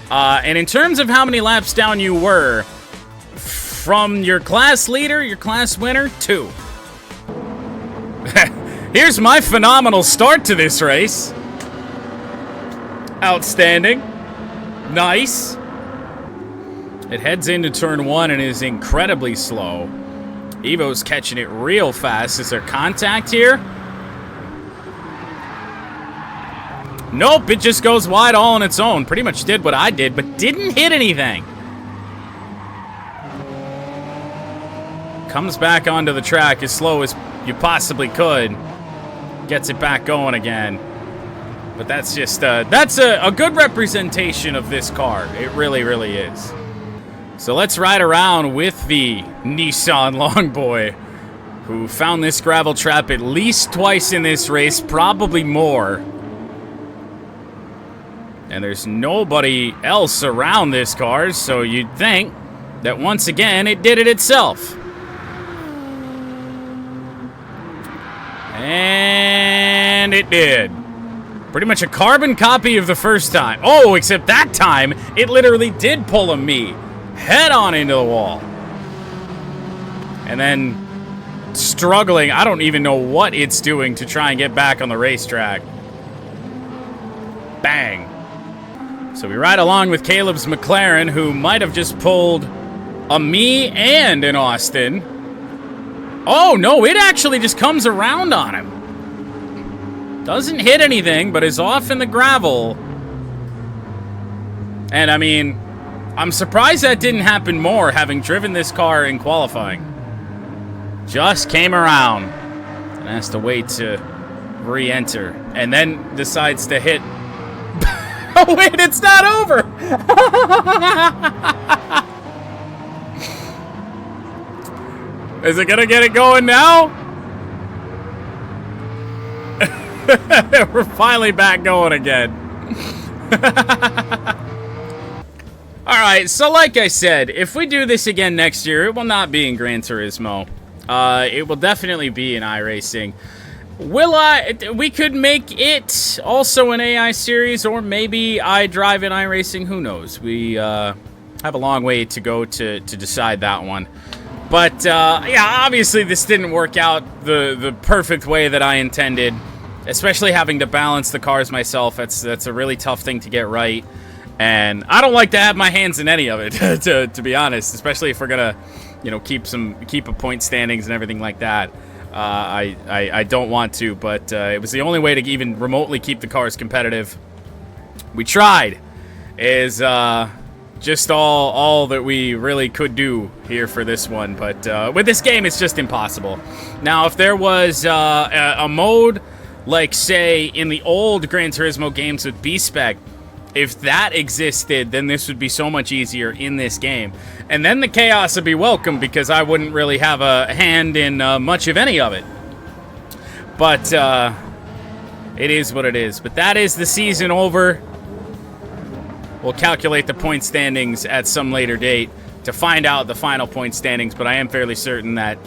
Speaker 1: And in terms of how many laps down you were, from your class leader, your class winner, 2. Here's my phenomenal start to this race. Outstanding. Nice. It heads into turn 1 and is incredibly slow. Evo's catching it real fast. Is there contact here? Nope, it just goes wide all on its own. Pretty much did what I did, but didn't hit anything. Comes back onto the track as slow as you possibly could. Gets it back going again. But that's just, that's a good representation of this car. It really, really is. So let's ride around with the Nissan Longboy, who found this gravel trap at least twice in this race, probably more. And there's nobody else around this car, so you'd think that once again it did it itself. And it did. Pretty much a carbon copy of the first time. Oh, except that time, it literally did pull a me head on into the wall. And then struggling, I don't even know what it's doing to try and get back on the racetrack. Bang. So we ride along with Caleb's McLaren, who might have just pulled a me and an Austin. Oh, no, it actually just comes around on him. Doesn't hit anything, but is off in the gravel. And, I mean, I'm surprised that didn't happen more, having driven this car in qualifying. Just came around and has to wait to re-enter. And then decides to hit... Oh, wait, it's not over! Is it gonna get it going now? We're finally back going again. Alright, so like I said, if we do this again next year, it will not be in Gran Turismo. It will definitely be in iRacing. We could make it also an AI series, or maybe I drive in iRacing. Who knows? We have a long way to go to decide that one. But, yeah, obviously this didn't work out the perfect way that I intended. Especially having to balance the cars myself. That's a really tough thing to get right. And I don't like to have my hands in any of it, to be honest. Especially if we're going to, keep a point standings and everything like that. I don't want to, but it was the only way to even remotely keep the cars competitive. We tried. Is just all that we really could do here for this one, but with this game, it's just impossible. Now, if there was a mode like, say, in the old Gran Turismo games with B-Spec, if that existed, then this would be so much easier in this game. And then the chaos would be welcome, because I wouldn't really have a hand in much of any of it. But it is what it is. But that is the season over. We'll calculate the point standings at some later date to find out the final point standings, but I am fairly certain that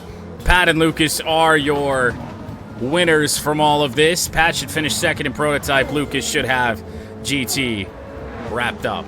Speaker 1: Pat and Lucas are your winners from all of this. Pat should finish second in prototype. Lucas should have GT wrapped up.